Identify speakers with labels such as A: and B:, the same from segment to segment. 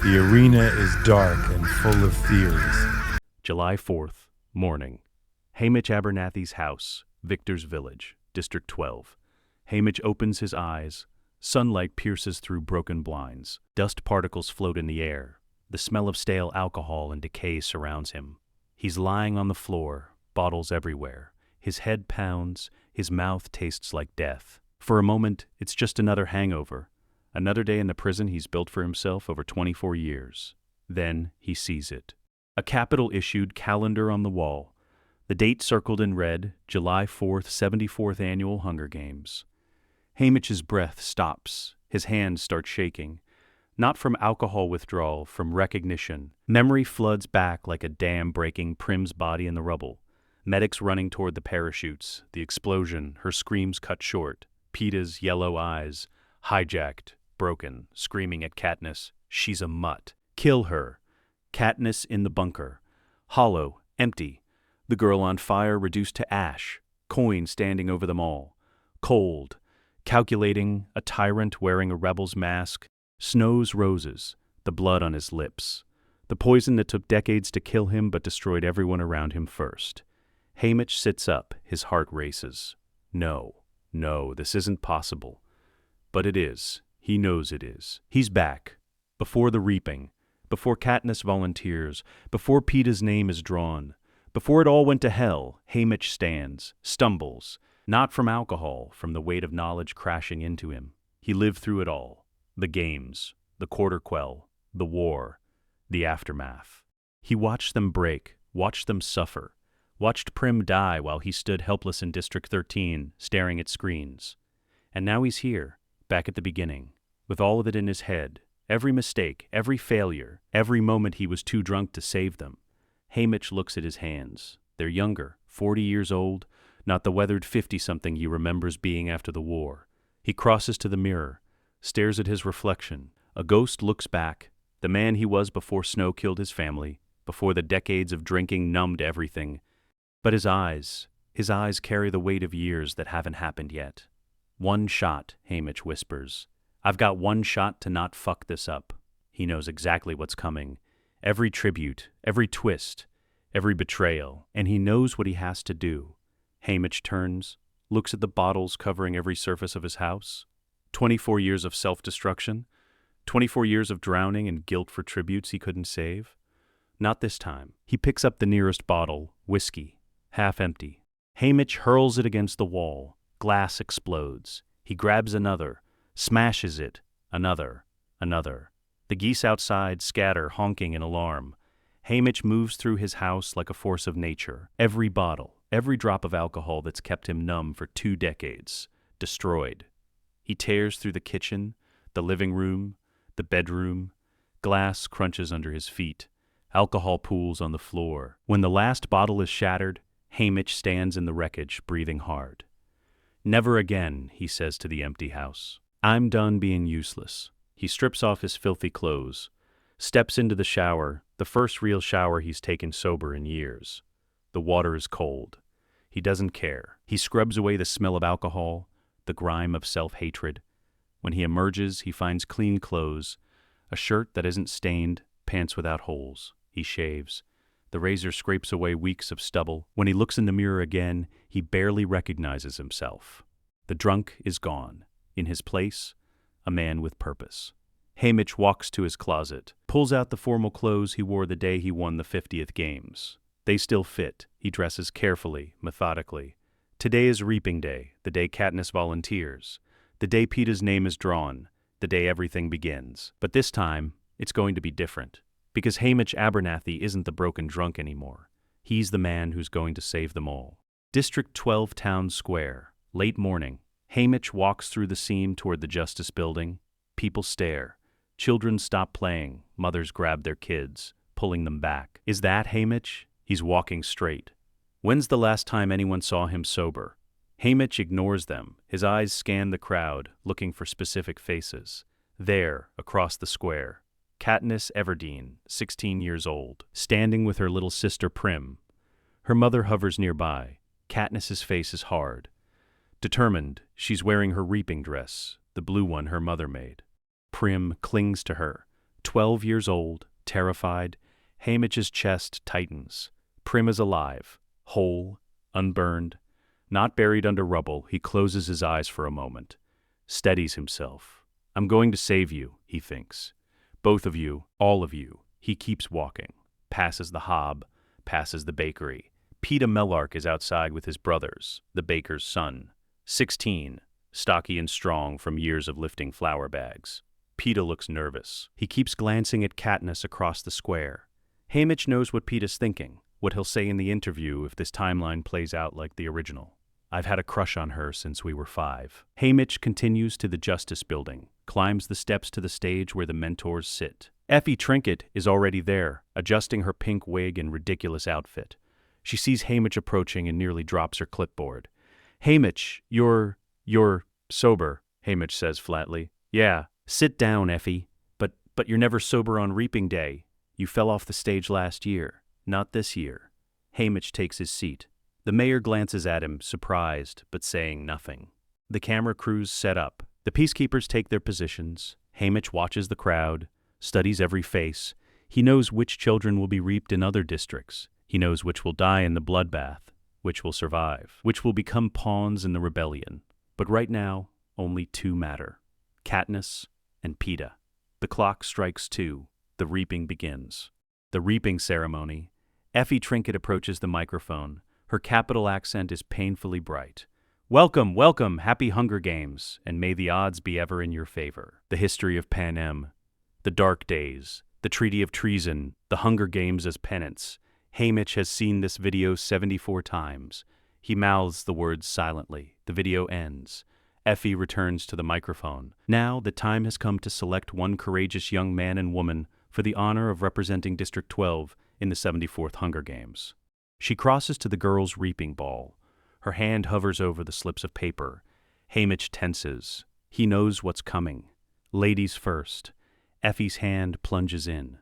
A: The arena is dark and full of theories.
B: July 4th, morning. Haymitch Abernathy's house, Victor's Village, District 12. Haymitch opens his eyes. Sunlight pierces through broken blinds. Dust particles float in the air. The smell of stale alcohol and decay surrounds him. He's lying on the floor, bottles everywhere. His head pounds, his mouth tastes like death. For a moment, it's just another hangover. Another day in the prison he's built for himself over 24 years. Then he sees it. A capital-issued calendar on the wall. The date circled in red, July 4th, 74th Annual Hunger Games. Haymitch's breath stops. His hands start shaking. Not from alcohol withdrawal, from recognition. Memory floods back like a dam breaking Prim's body in the rubble. Medics running toward the parachutes. The explosion, her screams cut short. Peeta's yellow eyes. Hijacked, broken, screaming at Katniss. She's a mutt. Kill her. Katniss in the bunker. Hollow, empty. The girl on fire reduced to ash. Coin standing over them all. Cold. Calculating, a tyrant wearing a rebel's mask. Snow's roses. The blood on his lips. The poison that took decades to kill him but destroyed everyone around him first. Haymitch sits up. His heart races. No, this isn't possible. But it is. He knows it is. He's back. Before the reaping. Before Katniss volunteers. Before Peeta's name is drawn. Before it all went to hell, Haymitch stands, stumbles. Not from alcohol, from the weight of knowledge crashing into him. He lived through it all. The games. The quarter quell. The war. The aftermath. He watched them break. Watched them suffer. Watched Prim die while he stood helpless in District 13, staring at screens. And now he's here. Back at the beginning, with all of it in his head, every mistake, every failure, every moment he was too drunk to save them. Haymitch looks at his hands. They're younger, 40 years old, not the weathered 50-something he remembers being after the war. He crosses to the mirror, stares at his reflection. A ghost looks back, the man he was before Snow killed his family, before the decades of drinking numbed everything. But his eyes carry the weight of years that haven't happened yet. 1 shot, Haymitch whispers. I've got 1 shot to not fuck this up. He knows exactly what's coming. Every tribute, every twist, every betrayal, and he knows what he has to do. Haymitch turns, looks at the bottles covering every surface of his house. 24 years of self-destruction, 24 years of drowning and guilt for tributes he couldn't save. Not this time. He picks up the nearest bottle, whiskey, half empty. Haymitch hurls it against the wall. Glass explodes. He grabs another, smashes it, another. The geese outside scatter, honking in alarm. Haymitch moves through his house like a force of nature. Every bottle, every drop of alcohol that's kept him numb for 2 decades, destroyed. He tears through the kitchen, the living room, the bedroom. Glass crunches under his feet. Alcohol pools on the floor. When the last bottle is shattered, Haymitch stands in the wreckage, breathing hard. Never again, he says to the empty house. I'm done being useless. He strips off his filthy clothes, steps into the shower, the first real shower he's taken sober in years. The water is cold. He doesn't care. He scrubs away the smell of alcohol, the grime of self-hatred. When he emerges, he finds clean clothes, a shirt that isn't stained, pants without holes. He shaves. The razor scrapes away weeks of stubble. When he looks in the mirror again, he barely recognizes himself. The drunk is gone. In his place, a man with purpose. Haymitch walks to his closet, pulls out the formal clothes he wore the day he won the 50th Games. They still fit. He dresses carefully, methodically. Today is reaping day, the day Katniss volunteers, the day Peeta's name is drawn, the day everything begins. But this time, it's going to be different. Because Haymitch Abernathy isn't the broken drunk anymore. He's the man who's going to save them all. District 12 Town Square. Late morning. Haymitch walks through the scene toward the Justice Building. People stare. Children stop playing. Mothers grab their kids, pulling them back. Is that Haymitch? He's walking straight. When's the last time anyone saw him sober? Haymitch ignores them. His eyes scan the crowd, looking for specific faces. There, across the square. Katniss Everdeen, 16 years old, standing with her little sister Prim. Her mother hovers nearby. Katniss's face is hard. Determined, she's wearing her reaping dress, the blue one her mother made. Prim clings to her, 12 years old, terrified, Haymitch's chest tightens. Prim is alive, whole, unburned. Not buried under rubble, he closes his eyes for a moment, steadies himself. I'm going to save you, he thinks. Both of you, all of you. He keeps walking, passes the hob, passes the bakery. Peeta Mellark is outside with his brothers, the baker's son. 16, stocky and strong from years of lifting flour bags. Peeta looks nervous. He keeps glancing at Katniss across the square. Haymitch knows what Peeta's thinking, what he'll say in the interview if this timeline plays out like the original. I've had a crush on her since we were 5. Haymitch continues to the Justice Building, climbs the steps to the stage where the mentors sit. Effie Trinket is already there, adjusting her pink wig and ridiculous outfit. She sees Haymitch approaching and nearly drops her clipboard. Haymitch, you're sober, Haymitch says flatly. Yeah, sit down, Effie. But you're never sober on Reaping Day. You fell off the stage last year, not this year. Haymitch takes his seat. The mayor glances at him, surprised, but saying nothing. The camera crews set up. The peacekeepers take their positions. Haymitch watches the crowd, studies every face. He knows which children will be reaped in other districts. He knows which will die in the bloodbath, which will survive, which will become pawns in the rebellion. But right now, only 2 matter: Katniss and Peeta. The clock strikes 2. The reaping begins. The reaping ceremony. Effie Trinket approaches the microphone. Her capital accent is painfully bright. Welcome, welcome, happy Hunger Games, and may the odds be ever in your favor. The history of Panem, the dark days, the Treaty of Treason, the Hunger Games as penance. Haymitch has seen this video 74 times. He mouths the words silently. The video ends. Effie returns to the microphone. Now the time has come to select one courageous young man and woman for the honor of representing District 12 in the 74th Hunger Games. She crosses to the girls' reaping ball. Her hand hovers over the slips of paper. Haymitch tenses. He knows what's coming. Ladies first. Effie's hand plunges in,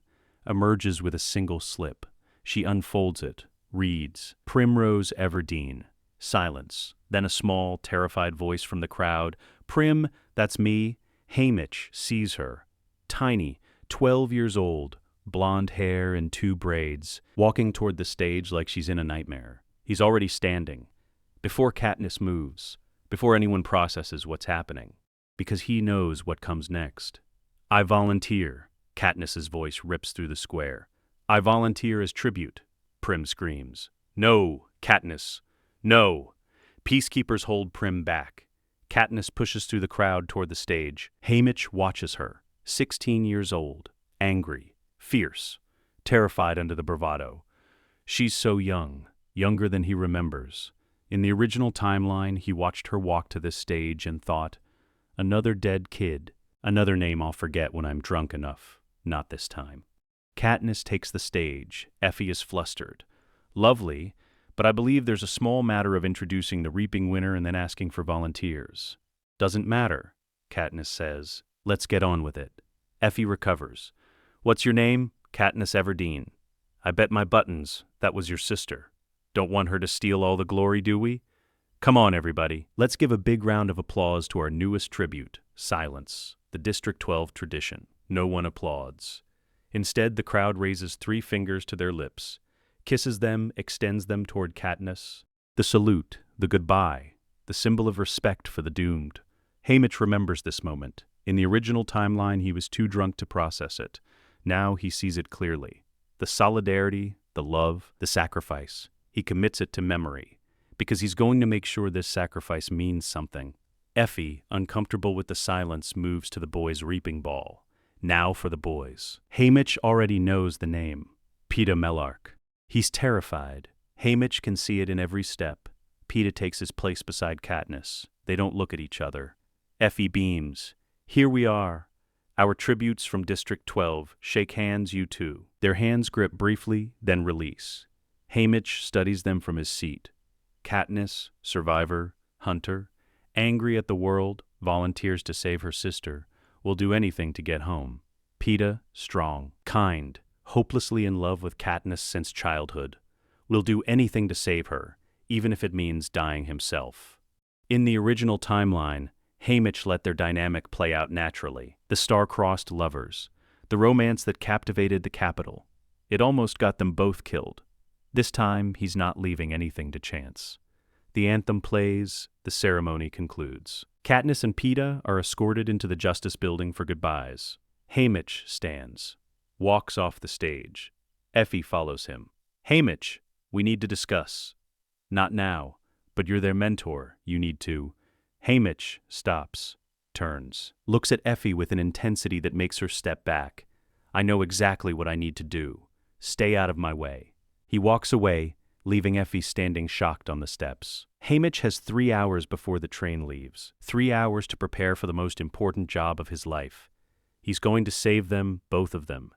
B: emerges with a single slip. She unfolds it, reads, Primrose Everdeen. Silence. Then a small, terrified voice from the crowd. Prim, that's me. Haymitch sees her. Tiny, 12 years old, blonde hair and 2 braids, walking toward the stage like she's in a nightmare. He's already standing. Before Katniss moves, before anyone processes what's happening, because he knows what comes next. I volunteer. Katniss's voice rips through the square. I volunteer as tribute, Prim screams. No, Katniss. No. Peacekeepers hold Prim back. Katniss pushes through the crowd toward the stage. Haymitch watches her, 16 years old, angry, fierce, terrified under the bravado. She's so young, younger than he remembers. In the original timeline, he watched her walk to this stage and thought, another dead kid, another name I'll forget when I'm drunk enough. Not this time. Katniss takes the stage. Effie is flustered. Lovely, but I believe there's a small matter of introducing the reaping winner and then asking for volunteers. Doesn't matter, Katniss says. Let's get on with it. Effie recovers. What's your name? Katniss Everdeen. I bet my buttons that was your sister. Don't want her to steal all the glory, do we? Come on, everybody. Let's give a big round of applause to our newest tribute. Silence. The District 12 tradition. No one applauds. Instead, the crowd raises 3 fingers to their lips, kisses them, extends them toward Katniss. The salute, the goodbye, the symbol of respect for the doomed. Haymitch remembers this moment. In the original timeline, he was too drunk to process it. Now he sees it clearly. The solidarity, the love, the sacrifice. He commits it to memory, because he's going to make sure this sacrifice means something. Effie, uncomfortable with the silence, moves to the boys' reaping ball. Now for the boys. Haymitch already knows the name. Peeta Mellark. He's terrified. Haymitch can see it in every step. Peeta takes his place beside Katniss. They don't look at each other. Effie beams. Here we are. Our tributes from District 12. Shake hands, you two. Their hands grip briefly, then release. Haymitch studies them from his seat. Katniss, survivor, hunter, angry at the world, volunteers to save her sister, will do anything to get home. Peeta, strong, kind, hopelessly in love with Katniss since childhood, will do anything to save her, even if it means dying himself. In the original timeline, Haymitch let their dynamic play out naturally. The star-crossed lovers, the romance that captivated the capital. It almost got them both killed. This time, he's not leaving anything to chance. The anthem plays, the ceremony concludes. Katniss and Peeta are escorted into the Justice Building for goodbyes. Haymitch stands, walks off the stage. Effie follows him. Haymitch, we need to discuss. Not now, but you're their mentor, you need to. Haymitch stops, turns, looks at Effie with an intensity that makes her step back. I know exactly what I need to do. Stay out of my way. He walks away, leaving Effie standing shocked on the steps. Haymitch has 3 hours before the train leaves. 3 hours to prepare for the most important job of his life. He's going to save them, both of them,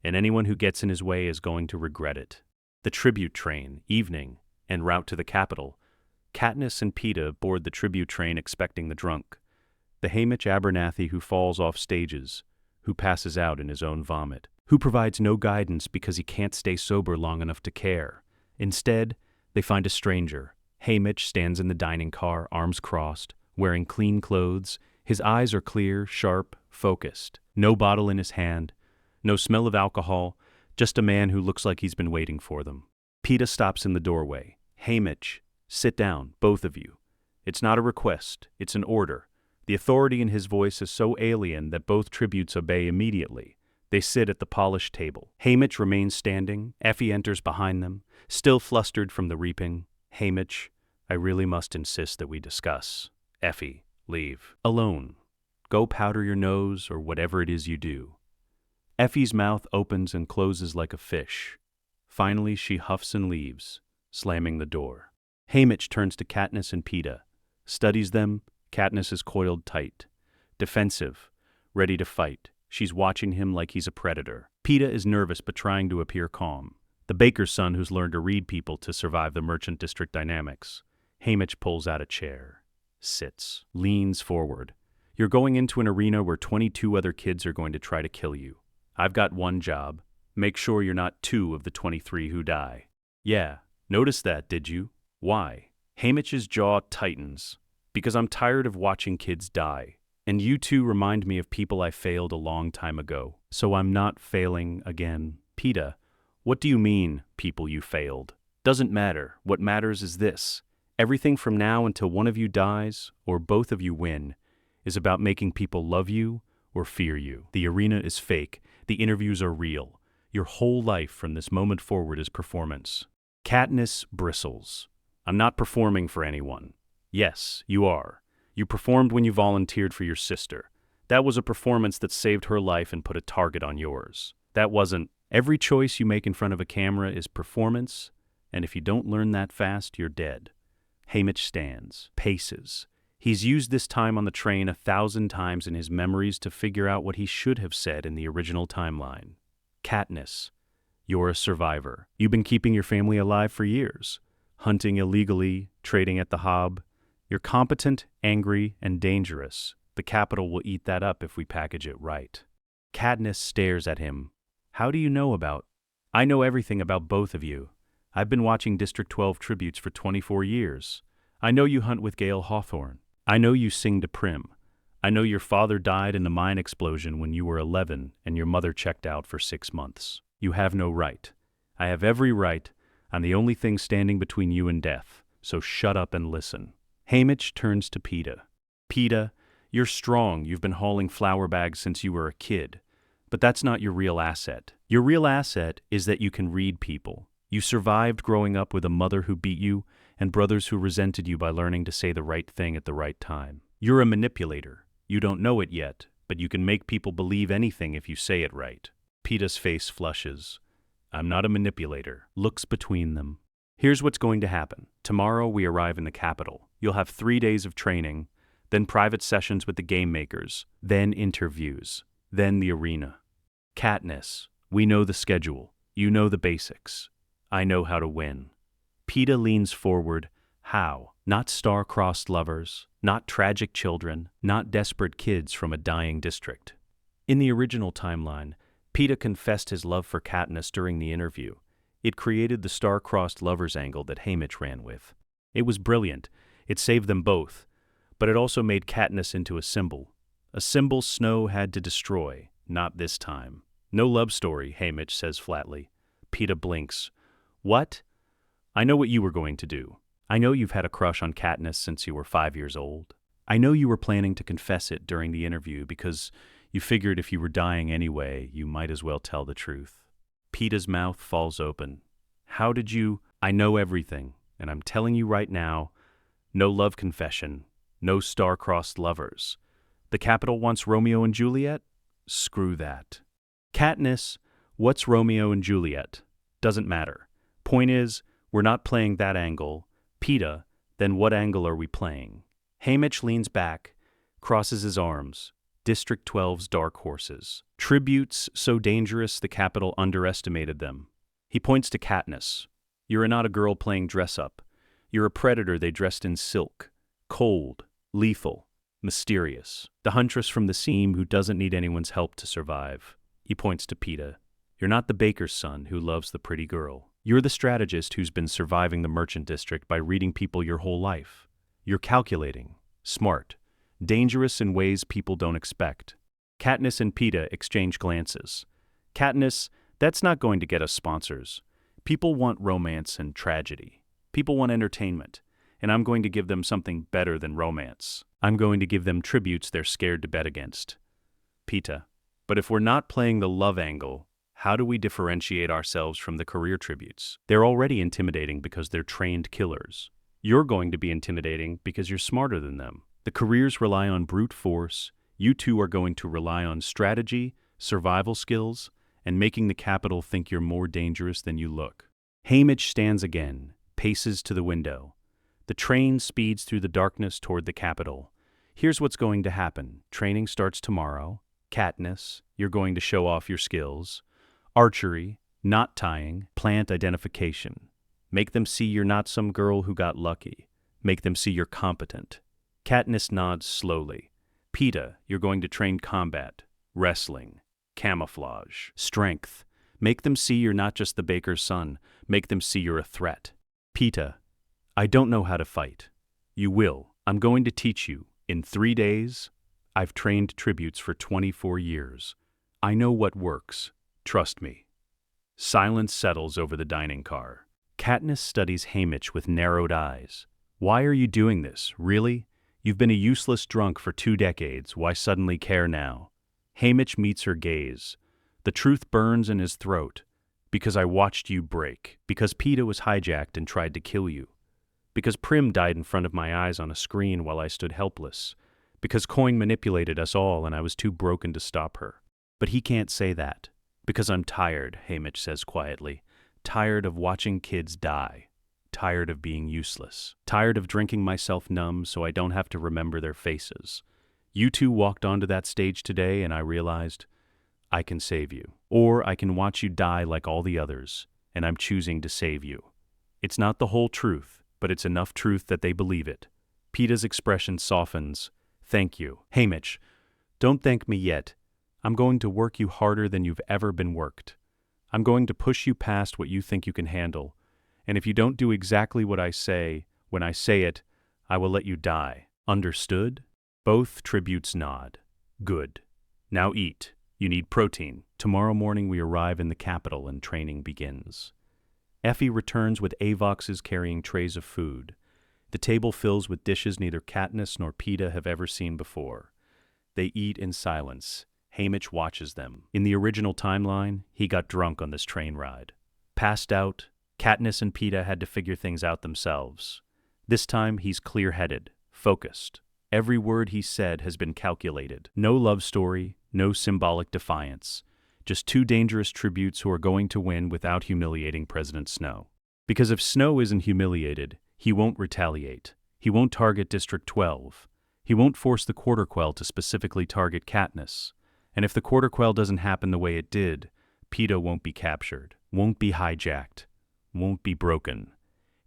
B: and anyone who gets in his way is going to regret it. The tribute train, evening, en route to the capital. Katniss and Peeta board the tribute train expecting the drunk. The Haymitch Abernathy who falls off stages, who passes out in his own vomit, who provides no guidance because he can't stay sober long enough to care. Instead, they find a stranger. Haymitch stands in the dining car, arms crossed, wearing clean clothes. His eyes are clear, sharp, focused. No bottle in his hand, no smell of alcohol, just a man who looks like he's been waiting for them. Peeta stops in the doorway. Haymitch, sit down, both of you. It's not a request, it's an order. The authority in his voice is so alien that both tributes obey immediately. They sit at the polished table. Haymitch remains standing. Effie enters behind them, still flustered from the reaping. Haymitch, I really must insist that we discuss. Effie, leave. Alone. Go powder your nose or whatever it is you do. Effie's mouth opens and closes like a fish. Finally, she huffs and leaves, slamming the door. Haymitch turns to Katniss and Peeta. Studies them. Katniss is coiled tight. Defensive. Ready to fight. She's watching him like he's a predator. Peeta is nervous but trying to appear calm. The baker's son who's learned to read people to survive the merchant district dynamics. Haymitch pulls out a chair. Sits. Leans forward. You're going into an arena where 22 other kids are going to try to kill you. I've got one job. Make sure you're not 2 of the 23 who die. Yeah, notice that, did you? Why? Haymitch's jaw tightens. Because I'm tired of watching kids die. And you two remind me of people I failed a long time ago. So I'm not failing again. Peeta, what do you mean, people you failed? Doesn't matter. What matters is this. Everything from now until one of you dies, or both of you win, is about making people love you or fear you. The arena is fake. The interviews are real. Your whole life from this moment forward is performance. Katniss bristles. I'm not performing for anyone. Yes, you are. You performed when you volunteered for your sister. That was a performance that saved her life and put a target on yours. That wasn't. Every choice you make in front of a camera is performance, and if you don't learn that fast, you're dead. Haymitch stands, paces. He's used this time on the train 1,000 times in his memories to figure out what he should have said in the original timeline. Katniss, you're a survivor. You've been keeping your family alive for years, hunting illegally, trading at the Hob. You're competent, angry, and dangerous. The Capitol will eat that up if we package it right. Katniss stares at him. How do you know about? I know everything about both of you. I've been watching District 12 tributes for 24 years. I know you hunt with Gale Hawthorne. I know you sing to Prim. I know your father died in the mine explosion when you were 11 and your mother checked out for 6 months. You have no right. I have every right. I'm the only thing standing between you and death, so shut up and listen. Haymitch turns to Peeta. Peeta, you're strong. You've been hauling flour bags since you were a kid. But that's not your real asset. Your real asset is that you can read people. You survived growing up with a mother who beat you and brothers who resented you by learning to say the right thing at the right time. You're a manipulator. You don't know it yet, but you can make people believe anything if you say it right. Peeta's face flushes. I'm not a manipulator. Looks between them. Here's what's going to happen. Tomorrow we arrive in the capital. You'll have 3 days of training, then private sessions with the game makers, then interviews, then the arena. Katniss, we know the schedule. You know the basics. I know how to win. Peeta leans forward. How? Not star-crossed lovers, not tragic children, not desperate kids from a dying district. In the original timeline, Peeta confessed his love for Katniss during the interview. It created the star-crossed lovers angle that Haymitch ran with. It was brilliant. It saved them both. But it also made Katniss into a symbol. A symbol Snow had to destroy, not this time. No love story, Haymitch says flatly. Peeta blinks. What? I know what you were going to do. I know you've had a crush on Katniss since you were 5 years old. I know you were planning to confess it during the interview because you figured if you were dying anyway, you might as well tell the truth. Peeta's mouth falls open. How did you? I know everything, and I'm telling you right now, no love confession, no star-crossed lovers. The Capitol wants Romeo and Juliet? Screw that. Katniss, what's Romeo and Juliet? Doesn't matter. Point is, we're not playing that angle. Peeta, then what angle are we playing? Haymitch leans back, crosses his arms. District 12's dark horses. Tributes so dangerous the Capitol underestimated them. He points to Katniss. You're not a girl playing dress-up. You're a predator they dressed in silk. Cold, lethal, mysterious. The huntress from the seam who doesn't need anyone's help to survive. He points to Peeta. You're not the baker's son who loves the pretty girl. You're the strategist who's been surviving the merchant district by reading people your whole life. You're calculating, smart, dangerous in ways people don't expect. Katniss and Peeta exchange glances. Katniss, that's not going to get us sponsors. People want romance and tragedy. People want entertainment, and I'm going to give them something better than romance. I'm going to give them tributes they're scared to bet against. Peeta, but if we're not playing the love angle, how do we differentiate ourselves from the career tributes? They're already intimidating because they're trained killers. You're going to be intimidating because you're smarter than them. The careers rely on brute force. You two are going to rely on strategy, survival skills, and making the Capitol think you're more dangerous than you look. Haymitch stands again, paces to the window. The train speeds through the darkness toward the Capitol. Here's what's going to happen. Training starts tomorrow. Katniss, you're going to show off your skills. Archery, knot tying, plant identification. Make them see you're not some girl who got lucky. Make them see you're competent. Katniss nods slowly. Peeta, you're going to train combat, wrestling, camouflage, strength. Make them see you're not just the baker's son. Make them see you're a threat. Peeta, I don't know how to fight. You will. I'm going to teach you. In 3 days, I've trained tributes for 24 years. I know what works. Trust me. Silence settles over the dining car. Katniss studies Haymitch with narrowed eyes. Why are you doing this? Really? You've been a useless drunk for 2 decades. Why suddenly care now? Haymitch meets her gaze. The truth burns in his throat. Because I watched you break. Because Peeta was hijacked and tried to kill you. Because Prim died in front of my eyes on a screen while I stood helpless. Because Coin manipulated us all and I was too broken to stop her. But he can't say that. Because I'm tired, Haymitch says quietly. Tired of watching kids die. Tired of being useless. Tired of drinking myself numb so I don't have to remember their faces. You two walked onto that stage today and I realized I can save you. Or I can watch you die like all the others, and I'm choosing to save you. It's not the whole truth, but it's enough truth that they believe it. Peeta's expression softens. Thank you. Haymitch, don't thank me yet. I'm going to work you harder than you've ever been worked. I'm going to push you past what you think you can handle. And if you don't do exactly what I say, when I say it, I will let you die. Understood? Both tributes nod. Good. Now eat. You need protein. Tomorrow morning we arrive in the Capitol and training begins. Effie returns with Avoxes carrying trays of food. The table fills with dishes neither Katniss nor Peeta have ever seen before. They eat in silence. Haymitch watches them. In the original timeline, he got drunk on this train ride. Passed out, Katniss and Peeta had to figure things out themselves. This time, he's clear-headed, focused. Every word he said has been calculated. No love story, no symbolic defiance. Just 2 dangerous tributes who are going to win without humiliating President Snow. Because if Snow isn't humiliated, he won't retaliate. He won't target District 12. He won't force the Quarter Quell to specifically target Katniss. And if the Quarter Quell doesn't happen the way it did, Peeta won't be captured, won't be hijacked, won't be broken.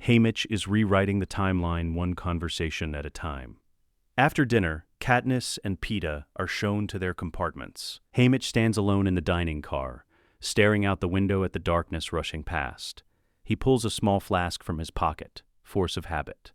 B: Haymitch is rewriting the timeline one conversation at a time. After dinner, Katniss and Peeta are shown to their compartments. Haymitch stands alone in the dining car, staring out the window at the darkness rushing past. He pulls a small flask from his pocket, force of habit.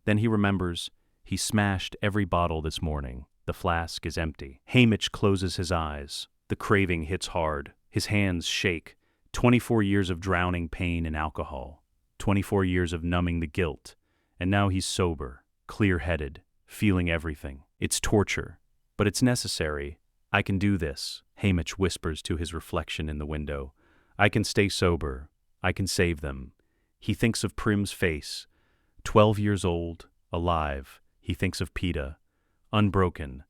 B: Then he remembers he smashed every bottle this morning. The flask is empty. Haymitch closes his eyes. The craving hits hard. His hands shake. 24 years of drowning pain in alcohol. 24 years of numbing the guilt. And now he's sober, clear-headed, feeling everything. It's torture, but it's necessary. I can do this, Haymitch whispers to his reflection in the window. I can stay sober. I can save them. He thinks of Prim's face. 12 years old, alive. He thinks of Peeta. Unbroken.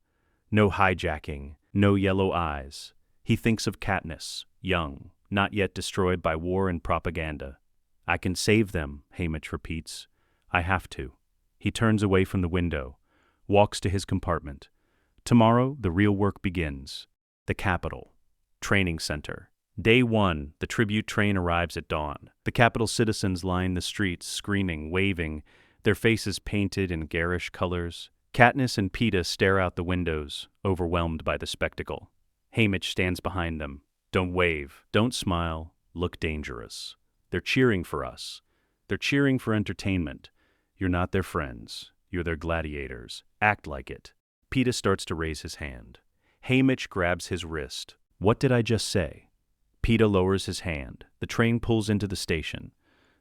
B: No hijacking. No yellow eyes. He thinks of Katniss, young, not yet destroyed by war and propaganda. I can save them, Haymitch repeats. I have to. He turns away from the window, walks to his compartment. Tomorrow, the real work begins. The Capitol. Training Center. Day 1, the tribute train arrives at dawn. The Capitol citizens line the streets, screaming, waving, their faces painted in garish colors. Katniss and Peeta stare out the windows, overwhelmed by the spectacle. Haymitch stands behind them. Don't wave, don't smile, look dangerous. They're cheering for us. They're cheering for entertainment. You're not their friends. You're their gladiators. Act like it. Peeta starts to raise his hand. Haymitch grabs his wrist. What did I just say? Peeta lowers his hand. The train pulls into the station.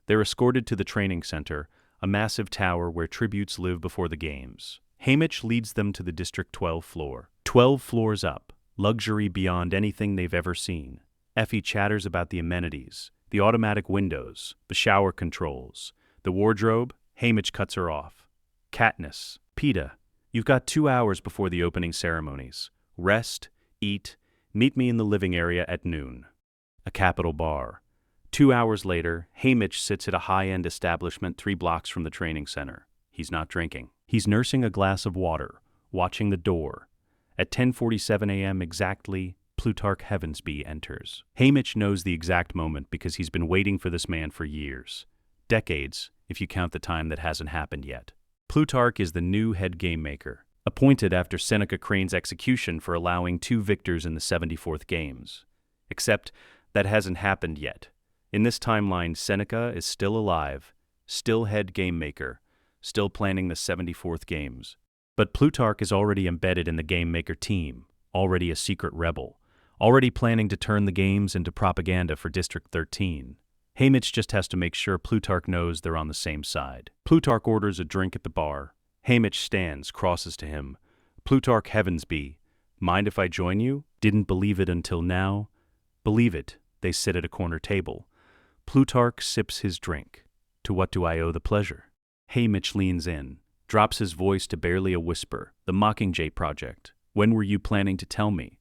B: They're escorted to the training center, a massive tower where tributes live before the games. Haymitch leads them to the District 12 floor. 12 floors up. Luxury beyond anything they've ever seen. Effie chatters about the amenities, the automatic windows, the shower controls, the wardrobe. Haymitch cuts her off. Katniss, Peeta, you've got 2 hours before the opening ceremonies. Rest, eat, meet me in the living area at noon. A Capitol bar. 2 hours later, Haymitch sits at a high-end establishment 3 blocks from the training center. He's not drinking. He's nursing a glass of water, watching the door. At 10:47 a.m. exactly, Plutarch Heavensbee enters. Haymitch knows the exact moment because he's been waiting for this man for years. Decades, if you count the time that hasn't happened yet. Plutarch is the new head game maker, appointed after Seneca Crane's execution for allowing 2 victors in the 74th games. Except that hasn't happened yet. In this timeline, Seneca is still alive, still head game maker, still planning the 74th games. But Plutarch is already embedded in the game maker team, already a secret rebel, already planning to turn the games into propaganda for District 13. Haymitch just has to make sure Plutarch knows they're on the same side. Plutarch orders a drink at the bar. Haymitch stands, crosses to him. Plutarch Heavensbee, mind if I join you? Didn't believe it until now. Believe it. They sit at a corner table. Plutarch sips his drink. To what do I owe the pleasure? Haymitch leans in, drops his voice to barely a whisper. The Mockingjay Project. When were you planning to tell me?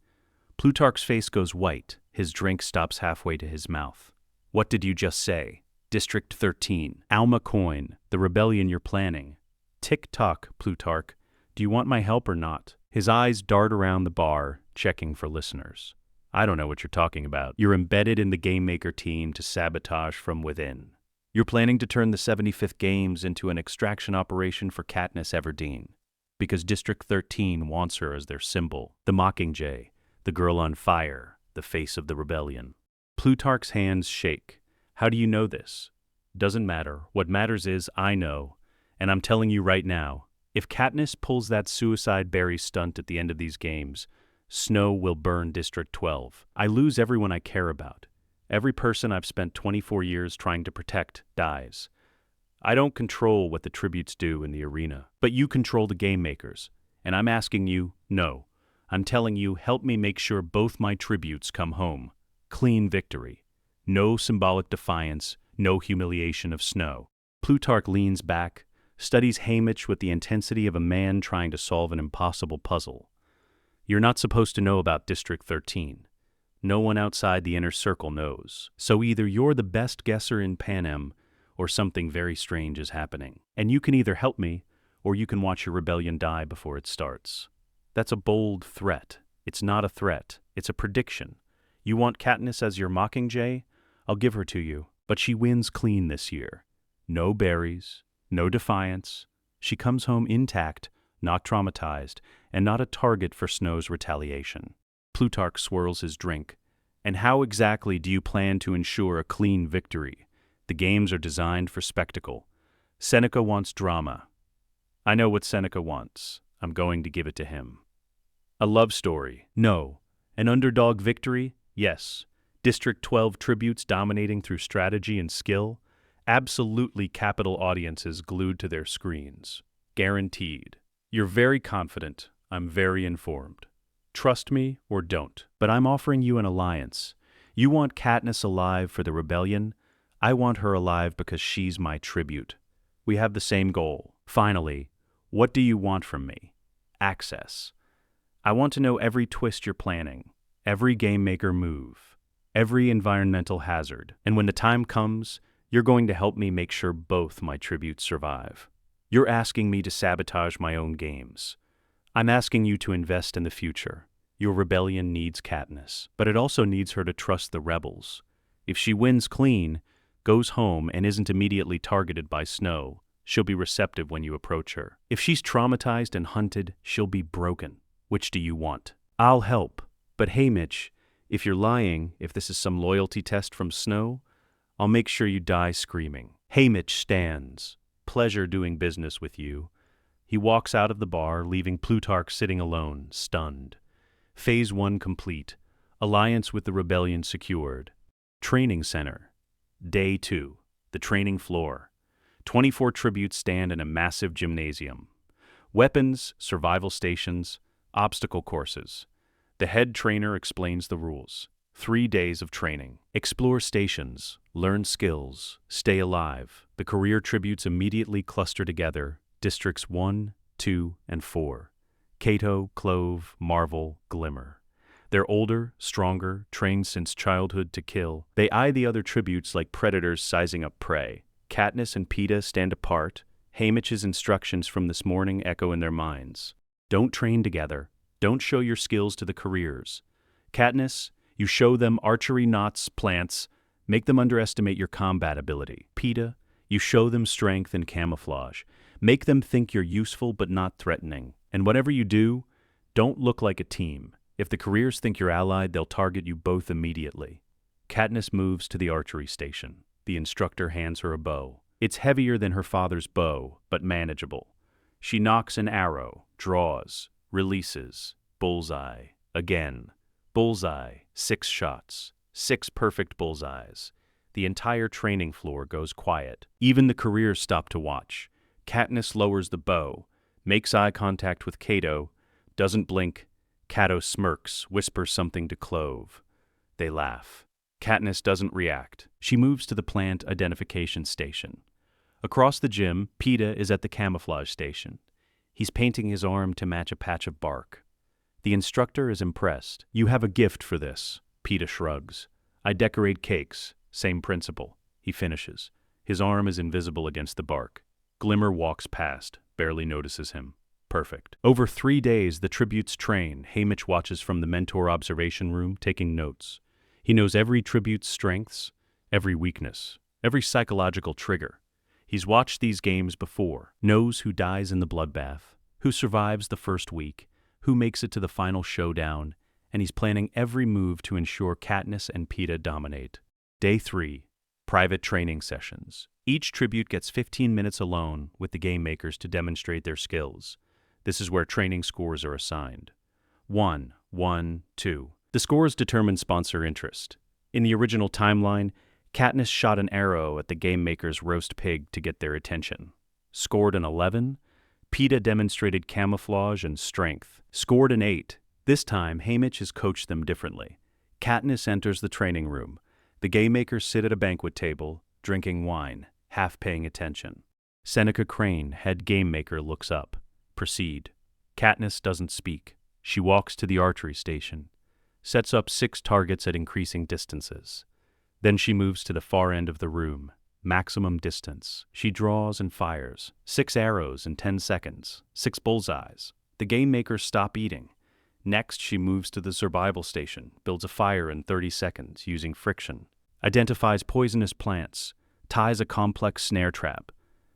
B: Plutarch's face goes white. His drink stops halfway to his mouth. What did you just say? District 13. Alma Coin. The rebellion you're planning. Tick-tock, Plutarch. Do you want my help or not? His eyes dart around the bar, checking for listeners. I don't know what you're talking about. You're embedded in the game maker team to sabotage from within. You're planning to turn the 75th games into an extraction operation for Katniss Everdeen, because District 13 wants her as their symbol, the Mockingjay, the girl on fire, the face of the rebellion. Plutarch's hands shake. How do you know this? Doesn't matter. What matters is I know, and I'm telling you right now, if Katniss pulls that suicide berry stunt at the end of these games, Snow will burn District 12. I lose everyone I care about. Every person I've spent 24 years trying to protect dies. I don't control what the tributes do in the arena, but you control the game makers. And I'm asking you, no. I'm telling you, help me make sure both my tributes come home. Clean victory. No symbolic defiance, no humiliation of Snow. Plutarch leans back, studies Haymitch with the intensity of a man trying to solve an impossible puzzle. You're not supposed to know about District 13. No one outside the inner circle knows. So either you're the best guesser in Panem, or something very strange is happening. And you can either help me, or you can watch your rebellion die before it starts. That's a bold threat. It's not a threat. It's a prediction. You want Katniss as your Mockingjay? I'll give her to you. But she wins clean this year. No berries, no defiance. She comes home intact, not traumatized, and not a target for Snow's retaliation. Plutarch swirls his drink. And how exactly do you plan to ensure a clean victory? The games are designed for spectacle. Seneca wants drama. I know what Seneca wants. I'm going to give it to him. A love story? No. An underdog victory? Yes. District 12 tributes dominating through strategy and skill. Absolutely capital audiences glued to their screens. Guaranteed. You're very confident. I'm very informed. Trust me or don't. But I'm offering you an alliance. You want Katniss alive for the rebellion. I want her alive because she's my tribute. We have the same goal. Finally, what do you want from me? Access. I want to know every twist you're planning, every game maker move, every environmental hazard. And when the time comes, you're going to help me make sure both my tributes survive. You're asking me to sabotage my own games. I'm asking you to invest in the future. Your rebellion needs Katniss, but it also needs her to trust the rebels. If she wins clean, goes home, and isn't immediately targeted by Snow, she'll be receptive when you approach her. If she's traumatized and hunted, she'll be broken. Which do you want? I'll help, but Haymitch, if you're lying, if this is some loyalty test from Snow, I'll make sure you die screaming. Haymitch stands. Pleasure doing business with you. He walks out of the bar, leaving Plutarch sitting alone, stunned. Phase 1 complete. Alliance with the rebellion secured. Training Center. Day 2. The training floor. 24 tributes stand in a massive gymnasium. Weapons, survival stations, obstacle courses. The head trainer explains the rules. 3 days of training. Explore stations, learn skills, stay alive. The career tributes immediately cluster together. Districts 1, 2, and 4. Cato, Clove, Marvel, Glimmer. They're older, stronger, trained since childhood to kill. They eye the other tributes like predators sizing up prey. Katniss and Peeta stand apart. Haymitch's instructions from this morning echo in their minds. Don't train together. Don't show your skills to the careers. Katniss, you show them archery knots, plants. Make them underestimate your combat ability. Peeta, you show them strength and camouflage. Make them think you're useful but not threatening. And whatever you do, don't look like a team. If the careers think you're allied, they'll target you both immediately. Katniss moves to the archery station. The instructor hands her a bow. It's heavier than her father's bow, but manageable. She nocks an arrow, draws, releases. Bullseye. Again. Bullseye. 6 shots. 6 perfect bullseyes. The entire training floor goes quiet. Even the careers stop to watch. Katniss lowers the bow, makes eye contact with Cato, doesn't blink. Cato smirks, whispers something to Clove. They laugh. Katniss doesn't react. She moves to the plant identification station. Across the gym, Peeta is at the camouflage station. He's painting his arm to match a patch of bark. The instructor is impressed. You have a gift for this. Peeta shrugs. I decorate cakes. Same principle. He finishes. His arm is invisible against the bark. Glimmer walks past, barely notices him. Perfect. Over 3 days, the tributes train. Haymitch watches from the mentor observation room, taking notes. He knows every tribute's strengths, every weakness, every psychological trigger. He's watched these games before, knows who dies in the bloodbath, who survives the first week, who makes it to the final showdown, and he's planning every move to ensure Katniss and Peeta dominate. Day 3. Private training sessions. Each tribute gets 15 minutes alone with the game makers to demonstrate their skills. This is where training scores are assigned. 1, 1, 2. The scores determine sponsor interest. In the original timeline, Katniss shot an arrow at the game maker's roast pig to get their attention. Scored an 11. Peeta demonstrated camouflage and strength. Scored an 8. This time, Haymitch has coached them differently. Katniss enters the training room. The game makers sit at a banquet table, drinking wine, half paying attention. Seneca Crane, head game maker, looks up. Proceed. Katniss doesn't speak. She walks to the archery station, sets up 6 targets at increasing distances. Then she moves to the far end of the room, maximum distance. She draws and fires. 6 arrows in 10 seconds, 6 bullseyes. The game makers stop eating. Next, she moves to the survival station, builds a fire in 30 seconds using friction, identifies poisonous plants, ties a complex snare trap.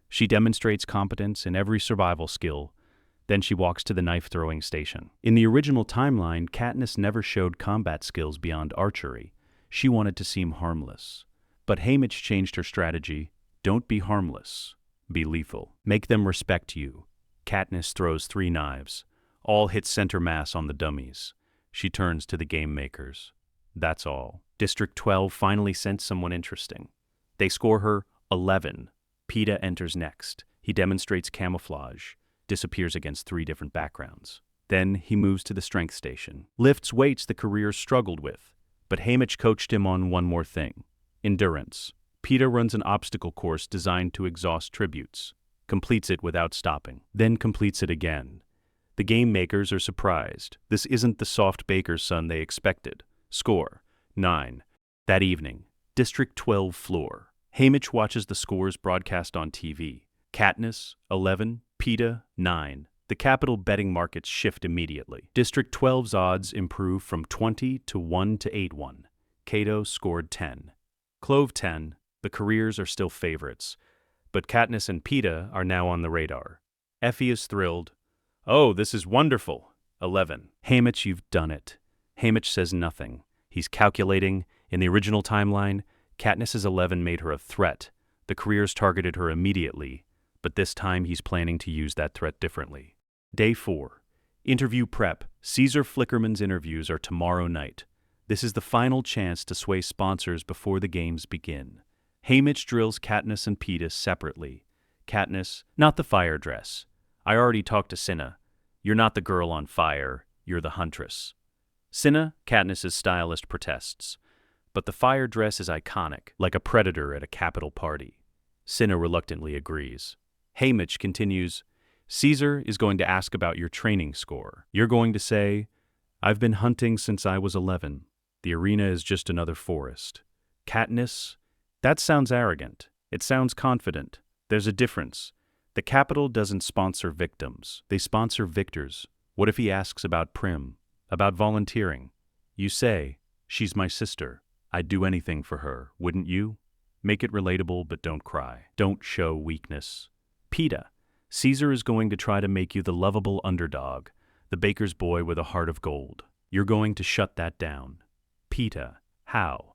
B: She demonstrates competence in every survival skill. Then she walks to the knife-throwing station. In the original timeline, Katniss never showed combat skills beyond archery. She wanted to seem harmless. But Haymitch changed her strategy. Don't be harmless. Be lethal. Make them respect you. Katniss throws 3 knives. All hit center mass on the dummies. She turns to the game makers. That's all. District 12 finally sent someone interesting. They score her 11. Peeta enters next. He demonstrates camouflage, disappears against 3 different backgrounds. Then he moves to the strength station. Lifts weights the career struggled with, but Haymitch coached him on one more thing: endurance. Peeta runs an obstacle course designed to exhaust tributes, completes it without stopping, then completes it again. The game makers are surprised. This isn't the soft baker's son they expected. Score 9. That evening, District 12 floor. Haymitch watches the scores broadcast on TV. Katniss 11, Peeta 9. The capital betting markets shift immediately. District 12's odds improve from 20 to 1 to 8-1. Cato scored 10. Clove 10. The careers are still favorites, but Katniss and Peeta are now on the radar. Effie is thrilled. "Oh, this is wonderful." 11. Haymitch, you've done it. Haymitch says nothing. He's calculating. In the original timeline, Katniss's 11 made her a threat. The careers targeted her immediately, but this time he's planning to use that threat differently. Day 4. Interview prep. Caesar Flickerman's interviews are tomorrow night. This is the final chance to sway sponsors before the games begin. Haymitch drills Katniss and Peeta separately. Katniss, not the fire dress. I already talked to Cinna. You're not the girl on fire, you're the huntress. Cinna, Katniss's stylist, protests. But the fire dress is iconic, like a predator at a Capitol party. Cinna reluctantly agrees. Haymitch continues, Caesar is going to ask about your training score. You're going to say, I've been hunting since I was 11. The arena is just another forest. Katniss, that sounds arrogant. It sounds confident. There's a difference. The Capitol doesn't sponsor victims. They sponsor victors. What if he asks about Prim, about volunteering? You say, she's my sister. I'd do anything for her, wouldn't you? Make it relatable, but don't cry. Don't show weakness. Peeta, Caesar is going to try to make you the lovable underdog, the baker's boy with a heart of gold. You're going to shut that down. Peeta, how?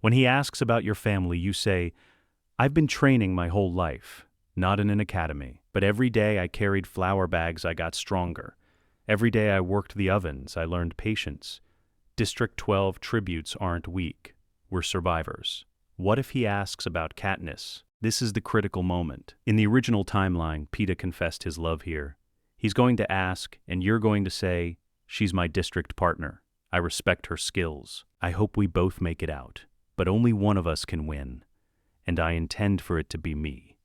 B: When he asks about your family, you say, I've been training my whole life, not in an academy, but every day I carried flour bags, I got stronger. Every day I worked the ovens, I learned patience. District 12 tributes aren't weak. We're survivors. What if he asks about Katniss? This is the critical moment. In the original timeline, Peeta confessed his love here. He's going to ask, and you're going to say, she's my district partner. I respect her skills. I hope we both make it out. But only one of us can win. And I intend for it to be me.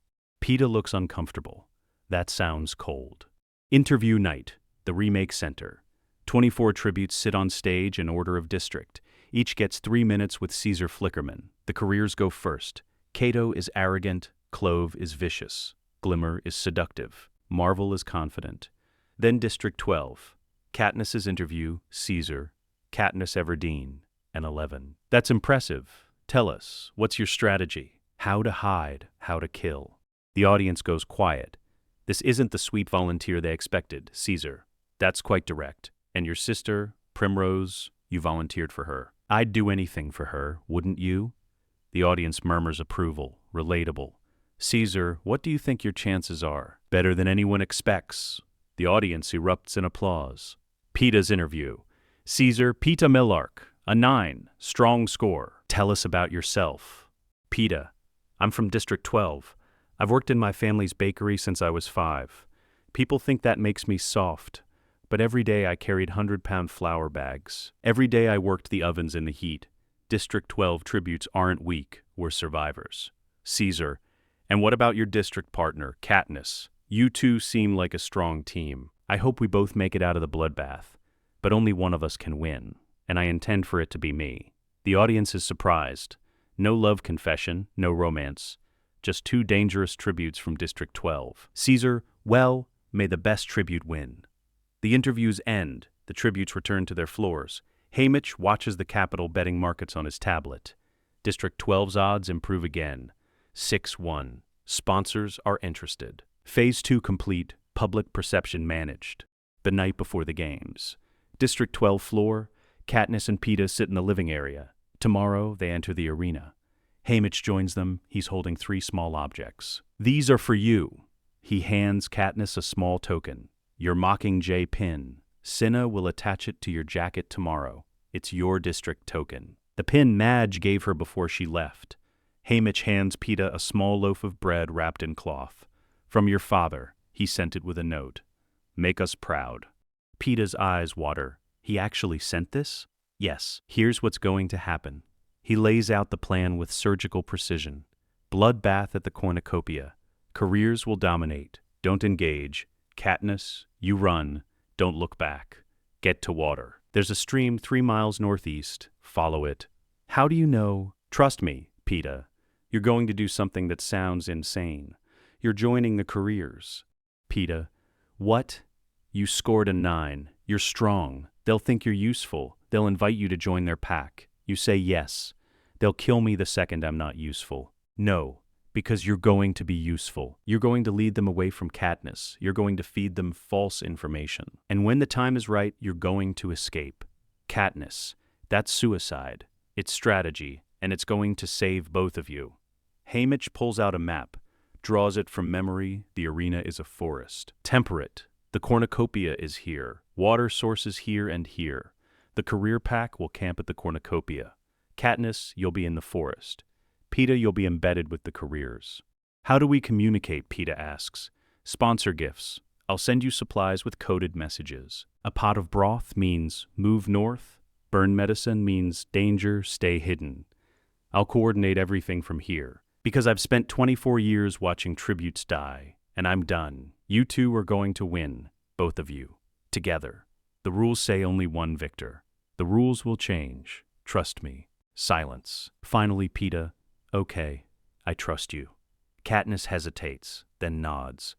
B: Peeta looks uncomfortable. That sounds cold. Interview night. The Remake Center. 24 tributes sit on stage in order of district. Each gets 3 minutes with Caesar Flickerman. The careers go first. Cato is arrogant. Clove is vicious. Glimmer is seductive. Marvel is confident. Then District 12. Katniss's interview, Caesar. Katniss Everdeen, and 11. That's impressive. Tell us, what's your strategy? How to hide, how to kill. The audience goes quiet. This isn't the sweet volunteer they expected, Caesar. That's quite direct. And your sister, Primrose, you volunteered for her. I'd do anything for her, wouldn't you? The audience murmurs approval, relatable. Caesar, what do you think your chances are? Better than anyone expects. The audience erupts in applause. Peeta's interview. Caesar, Peeta Millark, a 9, strong score. Tell us about yourself. Peeta, I'm from District 12. I've worked in my family's bakery since I was 5. People think that makes me soft, but every day I carried 100-pound flour bags. Every day I worked the ovens in the heat. District 12 tributes aren't weak, we're survivors. Caesar, and what about your district partner, Katniss? You two seem like a strong team. I hope we both make it out of the bloodbath, but only one of us can win, and I intend for it to be me. The audience is surprised. No love confession, no romance. Just 2 dangerous tributes from District 12. Caesar, well, may the best tribute win. The interviews end. The tributes return to their floors. Haymitch watches the Capitol betting markets on his tablet. District 12's odds improve again. 6-1. Sponsors are interested. Phase 2 complete. Public perception managed. The night before the games. District 12 floor. Katniss and Peeta sit in the living area. Tomorrow, they enter the arena. Haymitch joins them. He's holding 3 small objects. These are for you. He hands Katniss a small token. Your Mockingjay pin. Cinna will attach it to your jacket tomorrow. It's your district token. The pin Madge gave her before she left. Haymitch hands Peeta a small loaf of bread wrapped in cloth. From your father, he sent it with a note. Make us proud. Peeta's eyes water. He actually sent this? Yes, here's what's going to happen. He lays out the plan with surgical precision. Bloodbath at the cornucopia. Careers will dominate. Don't engage. Katniss, you run. Don't look back. Get to water. There's a stream 3 miles northeast. Follow it. How do you know? Trust me, Peeta. You're going to do something that sounds insane. You're joining the careers. Peeta, what? You scored a 9. You're strong. They'll think you're useful. They'll invite you to join their pack. You say yes. They'll kill me the second I'm not useful. No, because you're going to be useful. You're going to lead them away from Katniss. You're going to feed them false information. And when the time is right, you're going to escape. Katniss, that's suicide. It's strategy, and it's going to save both of you. Haymitch pulls out a map, draws it from memory. The arena is a forest. Temperate. The cornucopia is here. Water sources here and here. The career pack will camp at the cornucopia. Katniss, you'll be in the forest. Peeta, you'll be embedded with the careers. How do we communicate? Peeta asks. Sponsor gifts. I'll send you supplies with coded messages. A pot of broth means move north. Burn medicine means danger, stay hidden. I'll coordinate everything from here. Because I've spent 24 years watching tributes die, and I'm done. You two are going to win, both of you, together. The rules say only one victor. The rules will change. Trust me. Silence. Finally, Peeta, okay, I trust you. Katniss hesitates, then nods.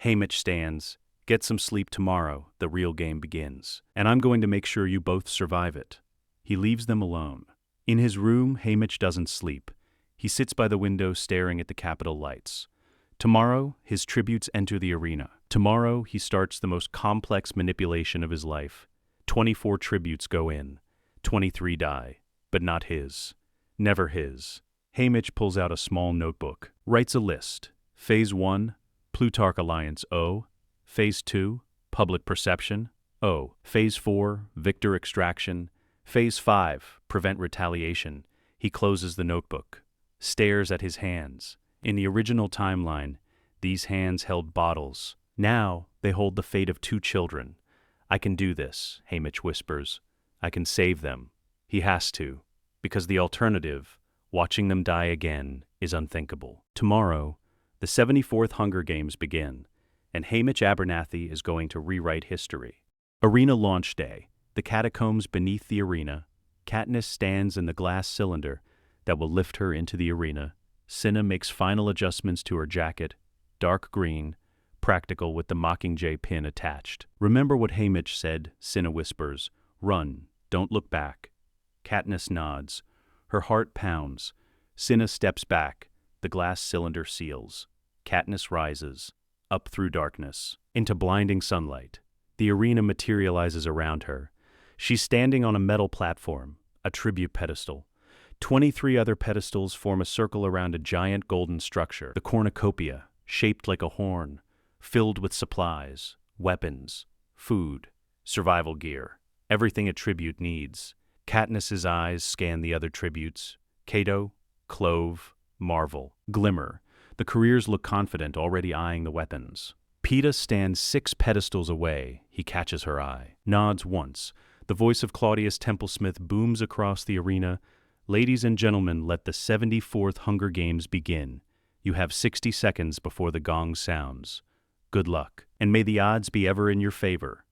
B: Haymitch stands. Get some sleep tomorrow. The real game begins. And I'm going to make sure you both survive it. He leaves them alone. In his room, Haymitch doesn't sleep. He sits by the window staring at the Capitol lights. Tomorrow, his tributes enter the arena. Tomorrow, he starts the most complex manipulation of his life. 24 tributes go in. 23 die. But not his. Never his. Haymitch pulls out a small notebook. Writes a list. Phase 1, Plutarch Alliance O. Phase 2, Public Perception O. Phase 4, Victor Extraction. Phase 5, Prevent Retaliation. He closes the notebook. Stares at his hands. In the original timeline, these hands held bottles. Now, they hold the fate of 2 children. I can do this, Haymitch whispers. I can save them. He has to, because the alternative, watching them die again, is unthinkable. Tomorrow, the 74th Hunger Games begin, and Haymitch Abernathy is going to rewrite history. Arena launch day. The catacombs beneath the arena. Katniss stands in the glass cylinder that will lift her into the arena. Cinna makes final adjustments to her jacket, dark green, practical with the Mockingjay pin attached. Remember what Haymitch said, Cinna whispers. Run, don't look back. Katniss nods. Her heart pounds. Cinna steps back. The glass cylinder seals. Katniss rises, up through darkness, into blinding sunlight. The arena materializes around her. She's standing on a metal platform, a tribute pedestal. 23 other pedestals form a circle around a giant golden structure, the cornucopia, shaped like a horn, filled with supplies, weapons, food, survival gear, everything a tribute needs. Katniss's eyes scan the other tributes. Cato, Clove, Marvel, Glimmer. The careers look confident, already eyeing the weapons. Peeta stands 6 pedestals away. He catches her eye, nods once. The voice of Claudius Templesmith booms across the arena. Ladies and gentlemen, let the 74th Hunger Games begin. You have 60 seconds before the gong sounds. Good luck, and may the odds be ever in your favor.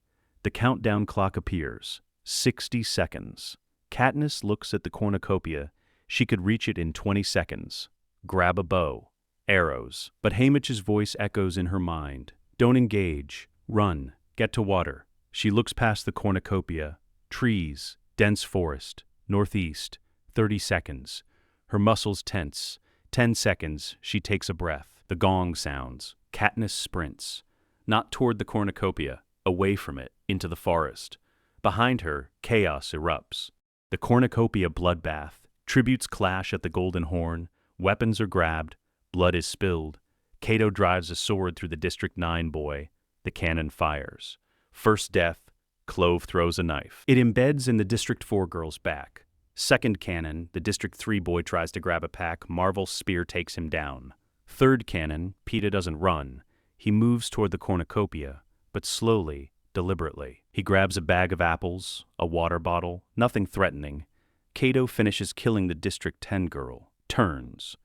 B: The countdown clock appears. 60 seconds. Katniss looks at the cornucopia. She could reach it in 20 seconds. Grab a bow. Arrows. But Haymitch's voice echoes in her mind. Don't engage. Run. Get to water. She looks past the cornucopia. Trees. Dense forest. Northeast. 30 seconds. Her muscles tense. 10 seconds. She takes a breath. The gong sounds. Katniss sprints. Not toward the cornucopia. Away from it. Into the forest. Behind her, chaos erupts. The cornucopia bloodbath. Tributes clash at the Golden Horn. Weapons are grabbed. Blood is spilled. Cato drives a sword through the District 9 boy. The cannon fires. First death. Clove throws a knife. It embeds in the District 4 girl's back. Second cannon, the District 3 boy tries to grab a pack, Marvel's spear takes him down. Third cannon, Peeta doesn't run. He moves toward the cornucopia, but slowly, deliberately. He grabs a bag of apples, a water bottle, nothing threatening. Cato finishes killing the District 10 girl, turns,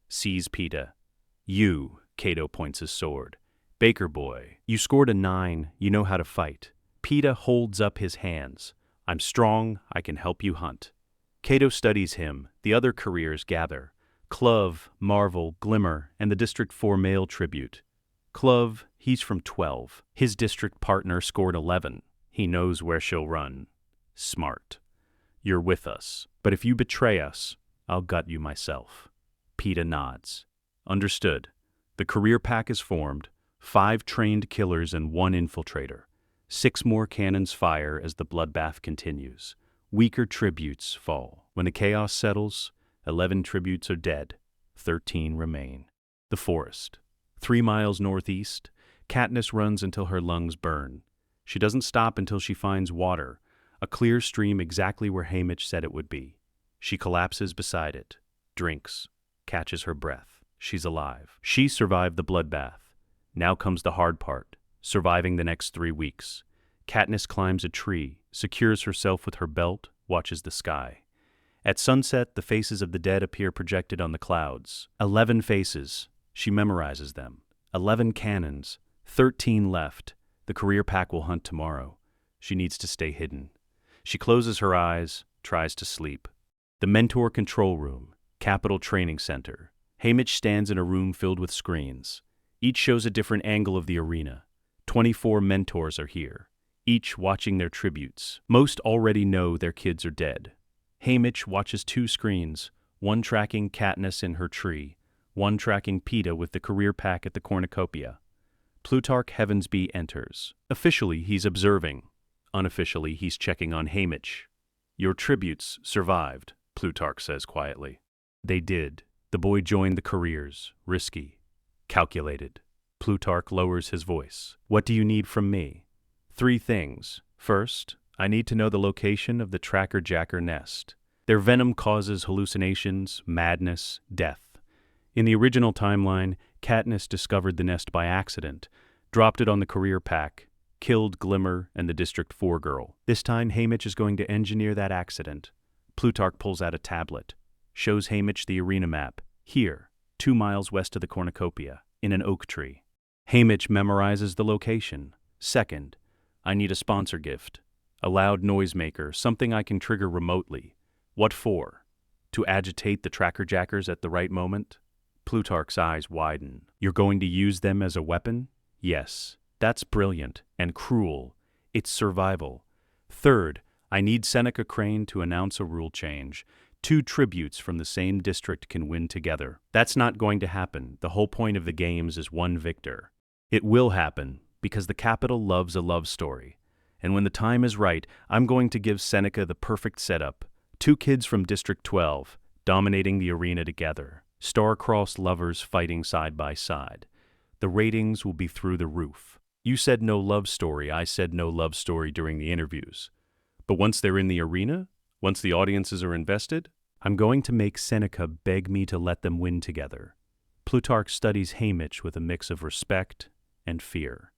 B: sees Peeta. You, Cato points his sword. Baker boy, you scored a 9, you know how to fight. Peeta holds up his hands. I'm strong, I can help you hunt. Cato studies him, the other careers gather. Clove, Marvel, Glimmer, and the District 4 male tribute. Clove, he's from 12. His district partner scored 11. He knows where she'll run. Smart. You're with us, but if you betray us, I'll gut you myself. Peeta nods. Understood. The career pack is formed, 5 trained killers and 1 infiltrator. 6 more cannons fire as the bloodbath continues. Weaker tributes fall. When the chaos settles, 11 tributes are dead. 13 remain. The forest. 3 miles northeast, Katniss runs until her lungs burn. She doesn't stop until she finds water, a clear stream exactly where Haymitch said it would be. She collapses beside it, drinks, catches her breath. She's alive. She survived the bloodbath. Now comes the hard part, surviving the next 3 weeks. Katniss climbs a tree, secures herself with her belt, watches the sky. At sunset, the faces of the dead appear projected on the clouds. 11 faces. She memorizes them. 11 cannons. 13 left. The career pack will hunt tomorrow. She needs to stay hidden. She closes her eyes, tries to sleep. The Mentor Control Room, Capital Training Center. Haymitch stands in a room filled with screens. Each shows a different angle of the arena. 24 mentors are here, each watching their tributes. Most already know their kids are dead. Haymitch watches 2 screens, one tracking Katniss in her tree, one tracking Peeta with the career pack at the cornucopia. Plutarch Heavensby enters. Officially, he's observing. Unofficially, he's checking on Haymitch. Your tributes survived, Plutarch says quietly. They did. The boy joined the careers. Risky. Calculated. Plutarch lowers his voice. What do you need from me? 3 things. First, I need to know the location of the tracker-jacker nest. Their venom causes hallucinations, madness, death. In the original timeline, Katniss discovered the nest by accident, dropped it on the career pack, killed Glimmer and the District 4 girl. This time, Haymitch is going to engineer that accident. Plutarch pulls out a tablet, shows Haymitch the arena map, here, 2 miles west of the cornucopia, in an oak tree. Haymitch memorizes the location. Second, I need a sponsor gift. A loud noisemaker, something I can trigger remotely. What for? To agitate the tracker-jackers at the right moment? Plutarch's eyes widen. You're going to use them as a weapon? Yes. That's brilliant and cruel. It's survival. Third, I need Seneca Crane to announce a rule change. 2 tributes from the same district can win together. That's not going to happen. The whole point of the games is 1 victor. It will happen, because the Capitol loves a love story. And when the time is right, I'm going to give Seneca the perfect setup. 2 kids from District 12, dominating the arena together. Star-crossed lovers fighting side by side. The ratings will be through the roof. You said no love story, I said no love story during the interviews. But once they're in the arena, once the audiences are invested, I'm going to make Seneca beg me to let them win together. Plutarch studies Haymitch with a mix of respect and fear.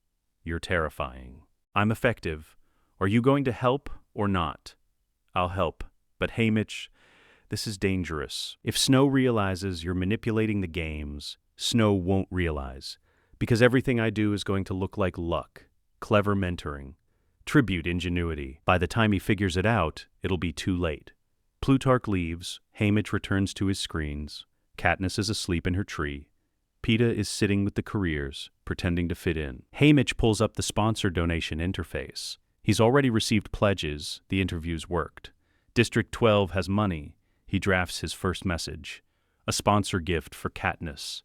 B: You're terrifying. I'm effective. Are you going to help or not? I'll help. But Haymitch, this is dangerous. If Snow realizes you're manipulating the games, Snow won't realize. Because everything I do is going to look like luck, clever mentoring, tribute ingenuity. By the time he figures it out, it'll be too late. Plutarch leaves. Haymitch returns to his screens. Katniss is asleep in her tree. Peeta is sitting with the careers, pretending to fit in. Haymitch pulls up the sponsor donation interface. He's already received pledges. The interviews worked. District 12 has money. He drafts his first message. A sponsor gift for Katniss.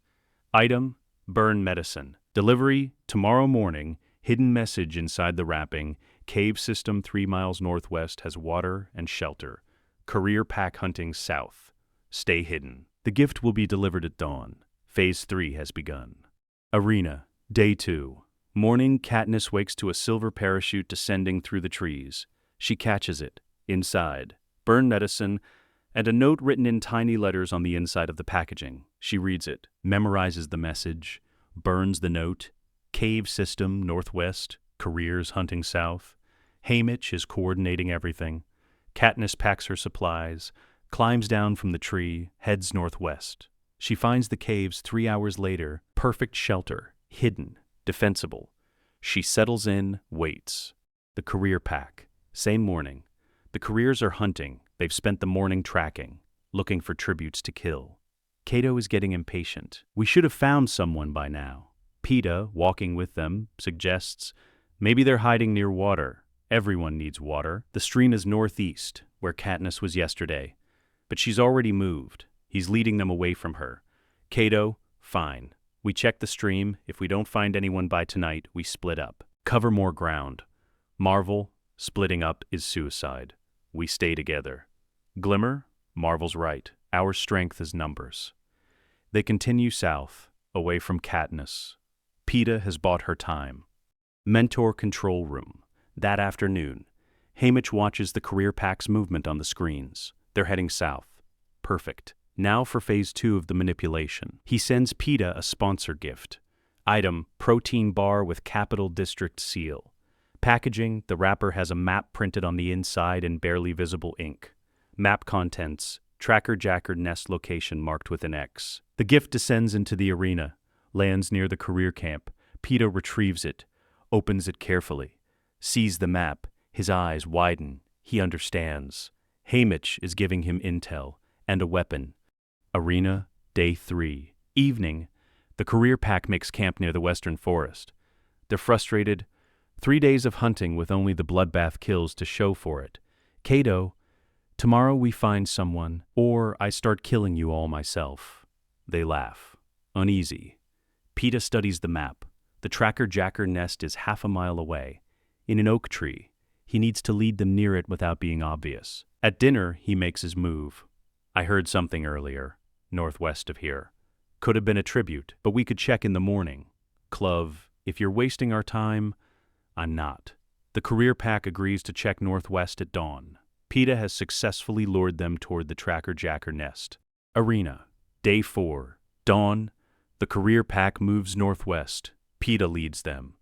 B: Item, burn medicine. Delivery, tomorrow morning. Hidden message inside the wrapping. Cave system 3 miles northwest has water and shelter. Career pack hunting south. Stay hidden. The gift will be delivered at dawn. Phase 3 has begun. Arena, Day 2. Morning, Katniss wakes to a silver parachute descending through the trees. She catches it. Inside, burn medicine, and a note written in tiny letters on the inside of the packaging. She reads it, memorizes the message, burns the note. Cave system, northwest. Careers hunting south. Haymitch is coordinating everything. Katniss packs her supplies, climbs down from the tree, heads northwest. She finds the caves 3 hours later, perfect shelter, hidden, defensible. She settles in, waits. The career pack. Same morning. The careers are hunting. They've spent the morning tracking, looking for tributes to kill. Cato is getting impatient. We should have found someone by now. Peeta, walking with them, suggests maybe they're hiding near water. Everyone needs water. The stream is northeast, where Katniss was yesterday. But she's already moved. He's leading them away from her. Cato, fine. We check the stream. If we don't find anyone by tonight, we split up. Cover more ground. Marvel, splitting up is suicide. We stay together. Glimmer, Marvel's right. Our strength is numbers. They continue south, away from Katniss. Peeta has bought her time. Mentor control room. That afternoon, Haymitch watches the career pack's movement on the screens. They're heading south. Perfect. Now for phase 2 of the manipulation. He sends Peeta a sponsor gift. Item, protein bar with Capital District seal. Packaging, the wrapper has a map printed on the inside in barely visible ink. Map contents, Tracker Jacker nest location marked with an X. The gift descends into the arena, lands near the career camp. Peeta retrieves it, opens it carefully, sees the map. His eyes widen. He understands. Haymitch is giving him intel and a weapon. Arena, day 3. Evening, the career pack makes camp near the western forest. They're frustrated. 3 days of hunting with only the bloodbath kills to show for it. Cato, tomorrow we find someone, or I start killing you all myself. They laugh. Uneasy. Peeta studies the map. The Tracker Jacker nest is half a mile away, in an oak tree. He needs to lead them near it without being obvious. At dinner, he makes his move. I heard something earlier, northwest of here. Could have been a tribute, but we could check in the morning. Clove, if you're wasting our time, I'm not. The career pack agrees to check northwest at dawn. Peeta has successfully lured them toward the Tracker Jacker nest. Arena, day 4. Dawn, the career pack moves northwest. Peeta leads them.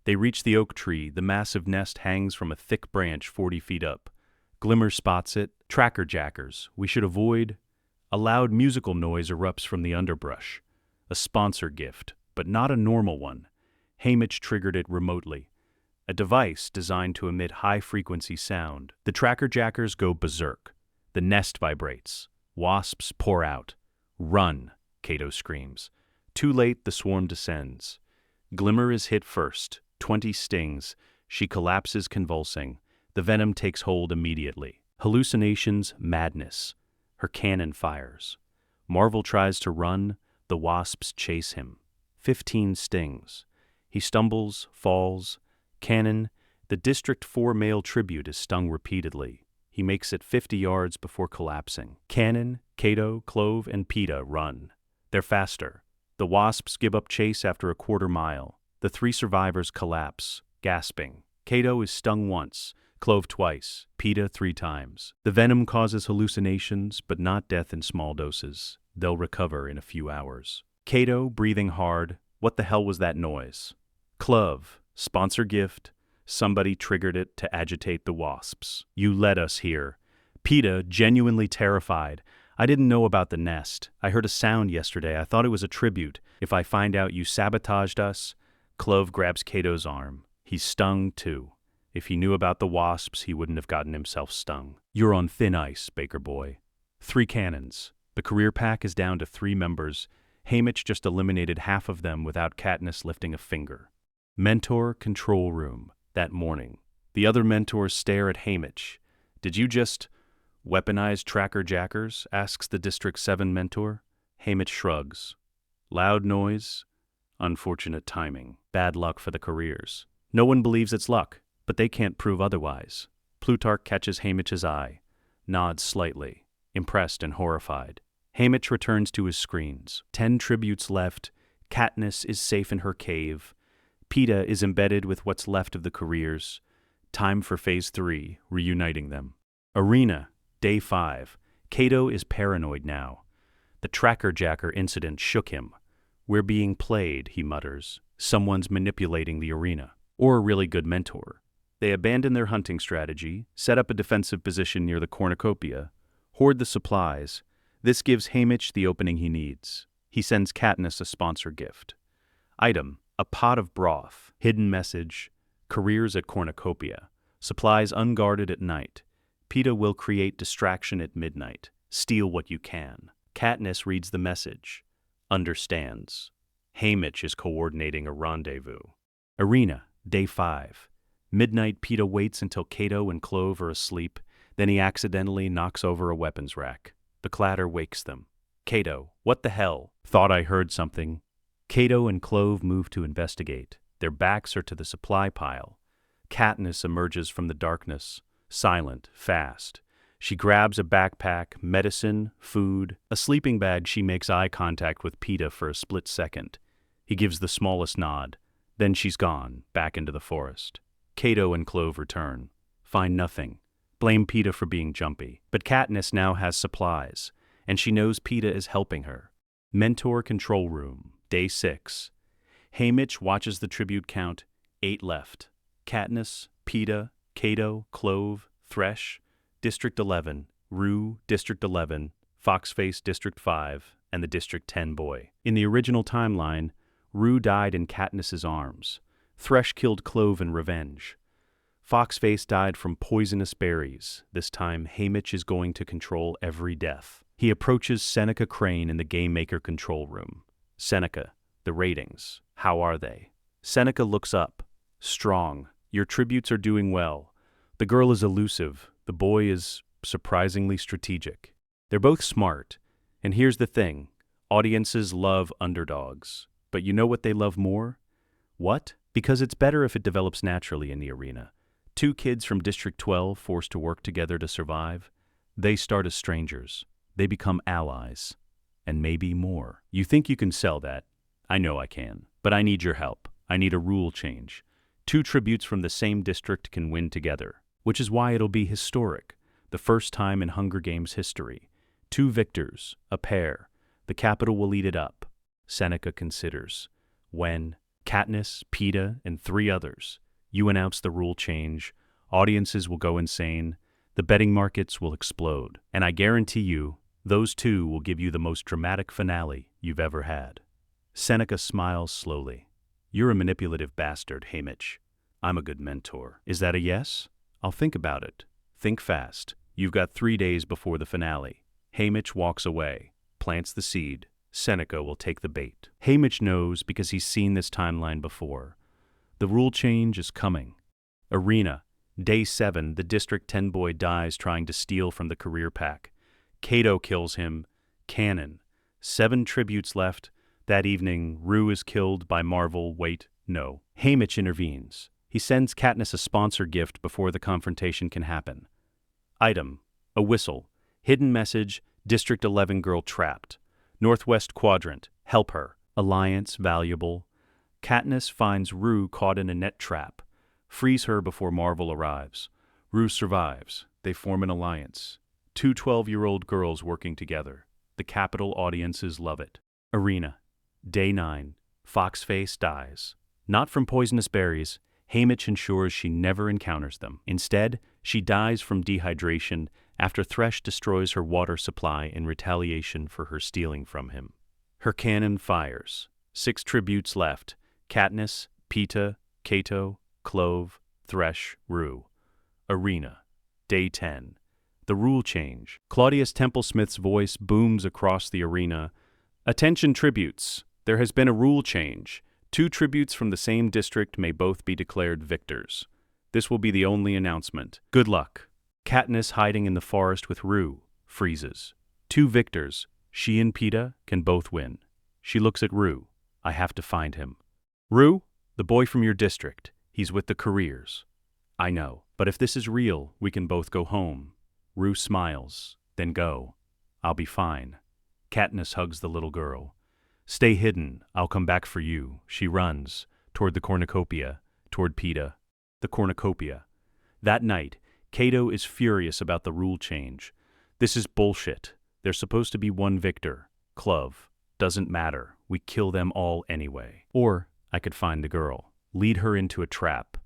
B: They reach the oak tree. The massive nest hangs from a thick branch 40 feet up. Glimmer spots it. Tracker Jackers. We should avoid. A loud musical noise erupts from the underbrush. A sponsor gift, but not a normal one. Haymitch triggered it remotely. A device designed to emit high-frequency sound. The Tracker Jackers go berserk. The nest vibrates. Wasps pour out. Run, Cato screams. Too late, the swarm descends. Glimmer is hit first. 20 stings. She collapses convulsing. The venom takes hold immediately. Hallucinations, madness. Her cannon fires. Marvel tries to run. The wasps chase him. 15 stings. He stumbles, falls. Cannon, the District 4 male tribute is stung repeatedly. He makes it 50 yards before collapsing. Cannon, Cato, Clove, and Peeta run. They're faster. The wasps give up chase after a quarter mile. The 3 survivors collapse, gasping. Cato is stung once, Clove twice, Peeta 3 times. The venom causes hallucinations, but not death in small doses. They'll recover in a few hours. Cato, breathing hard. What the hell was that noise? Clove, sponsor gift. Somebody triggered it to agitate the wasps. You led us here. Peeta, genuinely terrified. I didn't know about the nest. I heard a sound yesterday. I thought it was a tribute. If I find out you sabotaged us. Clove grabs Cato's arm. He's stung, too. If he knew about the wasps, he wouldn't have gotten himself stung. You're on thin ice, Baker boy. 3 cannons. The career pack is down to 3 members. Haymitch just eliminated half of them without Katniss lifting a finger. Mentor control room. That morning. The other mentors stare at Haymitch. Did you just weaponize Tracker Jackers? Asks the District 7 mentor. Haymitch shrugs. Loud noise. Unfortunate timing. Bad luck for the careers. No one believes it's luck, but they can't prove otherwise. Plutarch catches Haymitch's eye, nods slightly, impressed and horrified. Haymitch returns to his screens. 10 tributes left. Katniss is safe in her cave. Peeta is embedded with what's left of the careers. Time for phase 3, reuniting them. Arena, day 5. Cato is paranoid now. The tracker-jacker incident shook him. "We're being played," he mutters. "Someone's manipulating the arena." Or a really good mentor. They abandon their hunting strategy, set up a defensive position near the cornucopia, hoard the supplies. This gives Haymitch the opening he needs. He sends Katniss a sponsor gift. Item: a pot of broth. Hidden message: careers at cornucopia. Supplies unguarded at night. Peeta will create distraction at midnight. Steal what you can. Katniss reads the message. Understands. Haymitch is coordinating a rendezvous. Arena, Day 5. Midnight, Peeta waits until Cato and Clove are asleep, then he accidentally knocks over a weapons rack. The clatter wakes them. Cato, what the hell? Thought I heard something. Cato and Clove move to investigate. Their backs are to the supply pile. Katniss emerges from the darkness, silent, fast. She grabs a backpack, medicine, food, a sleeping bag. She makes eye contact with Peeta for a split second. He gives the smallest nod. Then she's gone, back into the forest. Cato and Clove return. Find nothing. Blame Peeta for being jumpy. But Katniss now has supplies, and she knows Peeta is helping her. Mentor Control Room, Day 6. Haymitch watches the tribute count. 8 left. Katniss, Peeta, Cato, Clove, Thresh, District 11, Rue, District 11, Foxface, District 5, and the District 10 boy. In the original timeline, Rue died in Katniss's arms. Thresh killed Clove in revenge. Foxface died from poisonous berries. This time, Haymitch is going to control every death. He approaches Seneca Crane in the Game Maker control room. Seneca, the ratings, how are they? Seneca looks up. Strong. Your tributes are doing well. The girl is elusive. The boy is surprisingly strategic. They're both smart. And here's the thing. Audiences love underdogs. But you know what they love more? What? Because it's better if it develops naturally in the arena. 2 kids from District 12 forced to work together to survive. They start as strangers. They become allies. And maybe more. You think you can sell that? I know I can. But I need your help. I need a rule change. 2 tributes from the same district can win together. Which is why it'll be historic. The first time in Hunger Games history. 2 victors, a pair. The Capitol will eat it up. Seneca considers. When Katniss, Peeta, and 3 others. You announce the rule change. Audiences will go insane. The betting markets will explode. And I guarantee you, those 2 will give you the most dramatic finale you've ever had. Seneca smiles slowly. You're a manipulative bastard, Haymitch. I'm a good mentor. Is that a yes? I'll think about it. Think fast. You've got 3 days before the finale. Haymitch walks away, plants the seed. Seneca will take the bait. Haymitch knows because he's seen this timeline before. The rule change is coming. Arena, Day 7, the District 10 boy dies trying to steal from the career pack. Cato kills him. Cannon. 7 tributes left. That evening, Rue is killed by Marvel. Wait, no. Haymitch intervenes. He sends Katniss a sponsor gift before the confrontation can happen. Item: a whistle. Hidden message: District 11 girl trapped. Northwest quadrant. Help her. Alliance valuable. Katniss finds Rue caught in a net trap. Frees her before Marvel arrives. Rue survives. They form an alliance. 2 12-year-old girls working together. The Capitol audiences love it. Arena. Day 9. Foxface dies. Not from poisonous berries. Haymitch ensures she never encounters them. Instead, she dies from dehydration after Thresh destroys her water supply in retaliation for her stealing from him. Her cannon fires. 6 tributes left. Katniss, Peeta, Cato, Clove, Thresh, Rue. Arena. Day 10. The rule change. Claudius Templesmith's voice booms across the arena. Attention tributes. There has been a rule change. 2 tributes from the same district may both be declared victors. This will be the only announcement. Good luck. Katniss, hiding in the forest with Rue, freezes. 2 victors, she and Peeta, can both win. She looks at Rue. I have to find him. Rue, the boy from your district. He's with the careers. I know, but if this is real, we can both go home. Rue smiles. Then go. I'll be fine. Katniss hugs the little girl. Stay hidden. I'll come back for you. She runs. Toward the cornucopia. Toward Peeta. The cornucopia. That night, Cato is furious about the rule change. This is bullshit. There's supposed to be one victor. Clove. Doesn't matter. We kill them all anyway. Or I could find the girl. Lead her into a trap.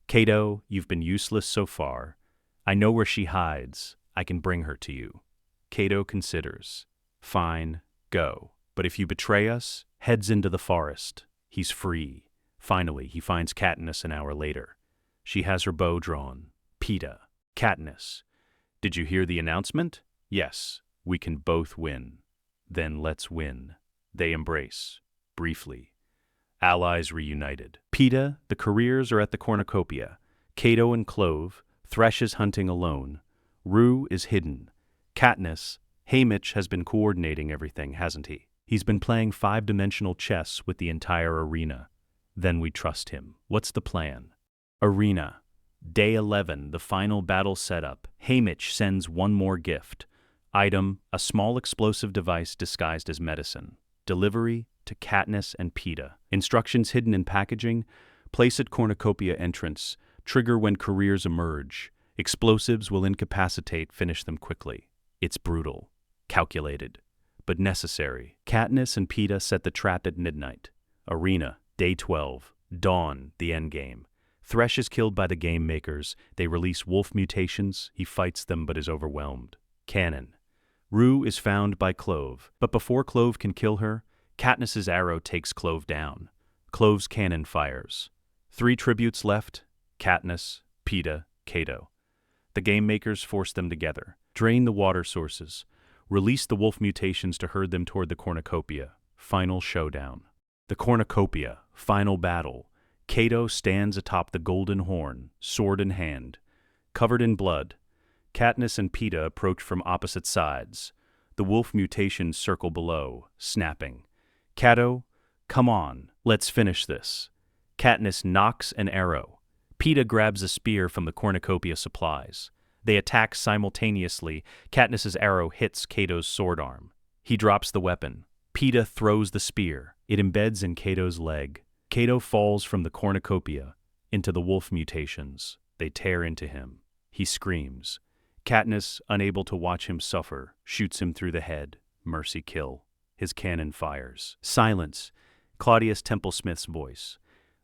B: Cato, you've been useless so far. I know where she hides. I can bring her to you. Cato considers. Fine, go. But if you betray us, heads into the forest. He's free. Finally, he finds Katniss an hour later. She has her bow drawn. Peeta. Katniss. Did you hear the announcement? Yes, we can both win. Then let's win. They embrace. Briefly. Allies reunited. Peeta, the careers are at the cornucopia. Cato and Clove. Thresh is hunting alone. Rue is hidden. Katniss. Haymitch has been coordinating everything, hasn't he? He's been playing five-dimensional chess with the entire arena. Then we trust him. What's the plan? Arena. Day 11, the final battle setup. Haymitch sends one more gift. Item, a small explosive device disguised as medicine. Delivery to Katniss and Peeta. Instructions hidden in packaging. Place at cornucopia entrance. Trigger when careers emerge. Explosives will incapacitate, finish them quickly. It's brutal. Calculated. But necessary. Katniss and Peeta set the trap at midnight. Arena. Day 12. Dawn, the endgame. Thresh is killed by the game makers. They release wolf mutations. He fights them but is overwhelmed. Cannon. Rue is found by Clove. But before Clove can kill her, Katniss's arrow takes Clove down. Clove's cannon fires. 3 tributes left. Katniss, Peeta, Cato. The game makers force them together. Drain the water sources. Release the wolf mutations to herd them toward the cornucopia. Final showdown. The cornucopia. Final battle. Cato stands atop the golden horn, sword in hand. Covered in blood. Katniss and Peeta approach from opposite sides. The wolf mutations circle below, snapping. Cato, come on, let's finish this. Katniss knocks an arrow. Peeta grabs a spear from the cornucopia supplies. They attack simultaneously. Katniss's arrow hits Cato's sword arm. He drops the weapon. Peeta throws the spear. It embeds in Cato's leg. Cato falls from the cornucopia into the wolf mutations. They tear into him. He screams. Katniss, unable to watch him suffer, shoots him through the head. Mercy kill. His cannon fires. Silence. Claudius Templesmith's voice.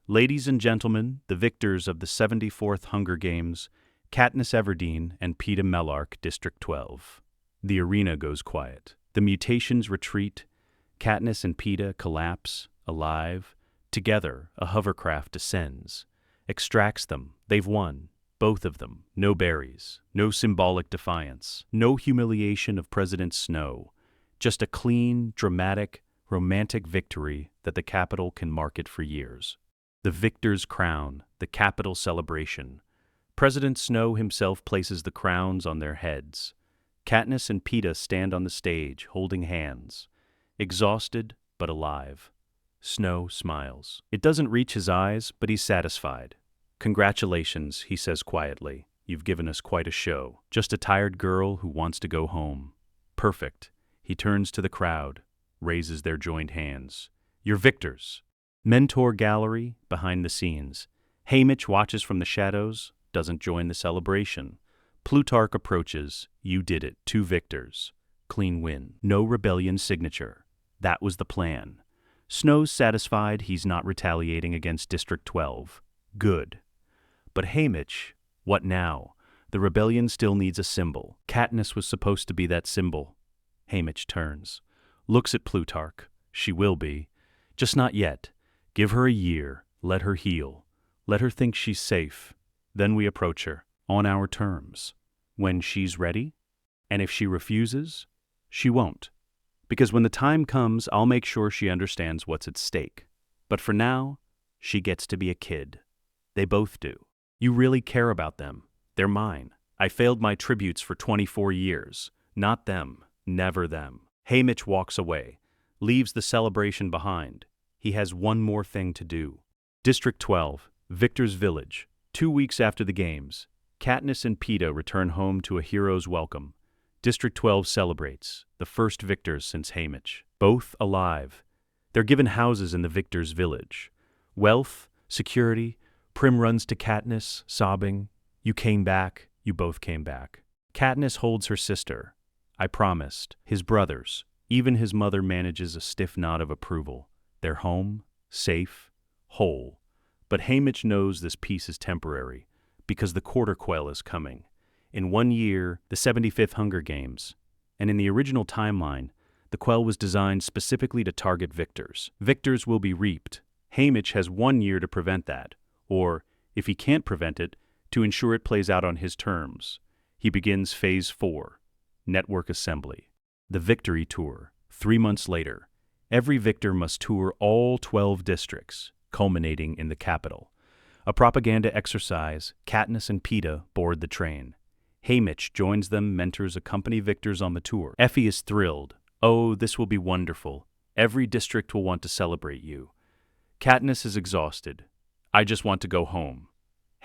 B: Ladies and gentlemen, the victors of the 74th Hunger Games, Katniss Everdeen and Peeta Mellark, District 12. The arena goes quiet. The mutations retreat. Katniss and Peeta collapse, alive. Together, a hovercraft descends. Extracts them. They've won. Both of them. No berries. No symbolic defiance. No humiliation of President Snow. Just a clean, dramatic, romantic victory that the Capitol can market for years. The victor's crown, the Capitol celebration. President Snow himself places the crowns on their heads. Katniss and Peeta stand on the stage, holding hands. Exhausted, but alive. Snow smiles. It doesn't reach his eyes, but he's satisfied. Congratulations, he says quietly. You've given us quite a show. Just a tired girl who wants to go home. Perfect. He turns to the crowd, raises their joined hands. You're victors. Mentor gallery, behind the scenes. Haymitch watches from the shadows, doesn't join the celebration. Plutarch approaches. You did it. 2 victors. Clean win. No rebellion signature. That was the plan. Snow's satisfied he's not retaliating against District 12. Good. But Haymitch, what now? The rebellion still needs a symbol. Katniss was supposed to be that symbol. Haymitch turns. Looks at Plutarch. She will be. Just not yet. Give her a year. Let her heal. Let her think she's safe. Then we approach her. On our terms. When she's ready. And if she refuses, she won't. Because when the time comes, I'll make sure she understands what's at stake. But for now, she gets to be a kid. They both do. You really care about them. They're mine. I failed my tributes for 24 years. Not them. Never them. Haymitch walks away. Leaves the celebration behind. He has one more thing to do. District 12, Victor's Village. 2 weeks after the games, Katniss and Peeta return home to a hero's welcome. District 12 celebrates, the first victors since Haymitch. Both alive. They're given houses in the victor's village. Wealth, security. Prim runs to Katniss, sobbing. You came back. You both came back. Katniss holds her sister. I promised. His brothers, even his mother manages a stiff nod of approval. They're home, safe, whole. But Haymitch knows this peace is temporary, because the quarter quell is coming. In 1 year, the 75th Hunger Games. And in the original timeline, the quell was designed specifically to target victors. Victors will be reaped. Haymitch has 1 year to prevent that, or, if he can't prevent it, to ensure it plays out on his terms. He begins Phase 4, Network Assembly. The Victory Tour. 3 months later, every victor must tour all 12 districts, culminating in the capital. A propaganda exercise, Katniss and Peeta board the train. Haymitch joins them, mentors accompany victors on the tour. Effie is thrilled. Oh, this will be wonderful. Every district will want to celebrate you. Katniss is exhausted. I just want to go home.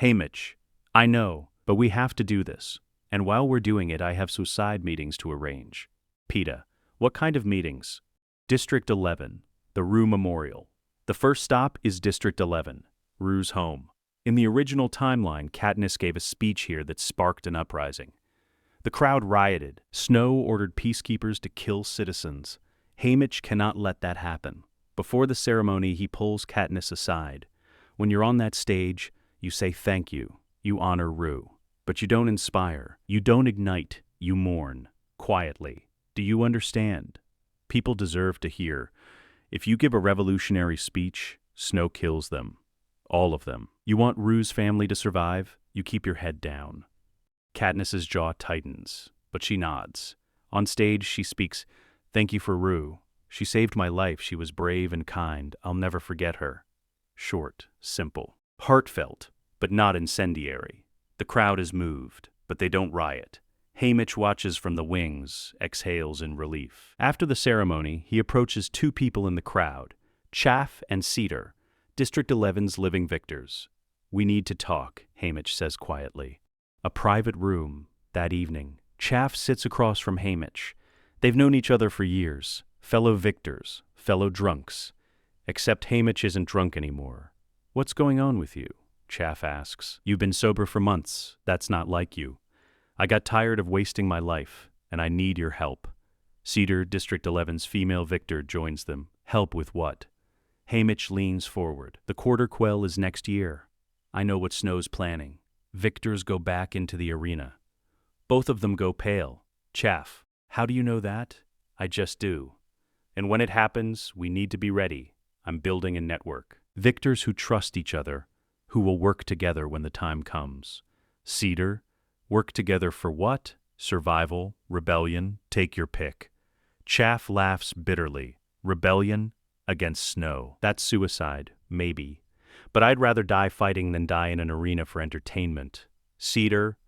B: Haymitch, I know, but we have to do this. And while we're doing it, I have some side meetings to arrange. Peeta, what kind of meetings? District 11, the Rue Memorial. The first stop is District 11, Rue's home. In the original timeline, Katniss gave a speech here that sparked an uprising. The crowd rioted. Snow ordered peacekeepers to kill citizens. Haymitch cannot let that happen. Before the ceremony, he pulls Katniss aside. When you're on that stage, you say thank you. You honor Rue. But you don't inspire. You don't ignite. You mourn. Quietly. Do you understand? People deserve to hear. If you give a revolutionary speech, Snow kills them. All of them. You want Rue's family to survive? You keep your head down. Katniss's jaw tightens, but she nods. On stage, she speaks, "Thank you for Rue. She saved my life. She was brave and kind. I'll never forget her." Short, simple. Heartfelt, but not incendiary. The crowd is moved, but they don't riot. Haymitch watches from the wings, exhales in relief. After the ceremony, he approaches 2 people in the crowd, Chaff and Cedar, District 11's living victors. "We need to talk," Haymitch says quietly. A private room, that evening. Chaff sits across from Haymitch. They've known each other for years, fellow victors, fellow drunks. Except Haymitch isn't drunk anymore. "What's going on with you?" Chaff asks. "You've been sober for months. That's not like you. I got tired of wasting my life, and I need your help." Cedar, District 11's female victor, joins them. "Help with what?" Haymitch leans forward. "The quarter quell is next year. I know what Snow's planning. Victors go back into the arena. Both of them go pale. Chaff, how do you know that? I just do. And when it happens, we need to be ready. I'm building a network. Victors who trust each other, who will work together when the time comes. Cedar, work together for what? Survival, rebellion, take your pick. Chaff laughs bitterly. Rebellion against Snow. That's suicide, maybe. But I'd rather die fighting than die in an arena for entertainment. Cedar,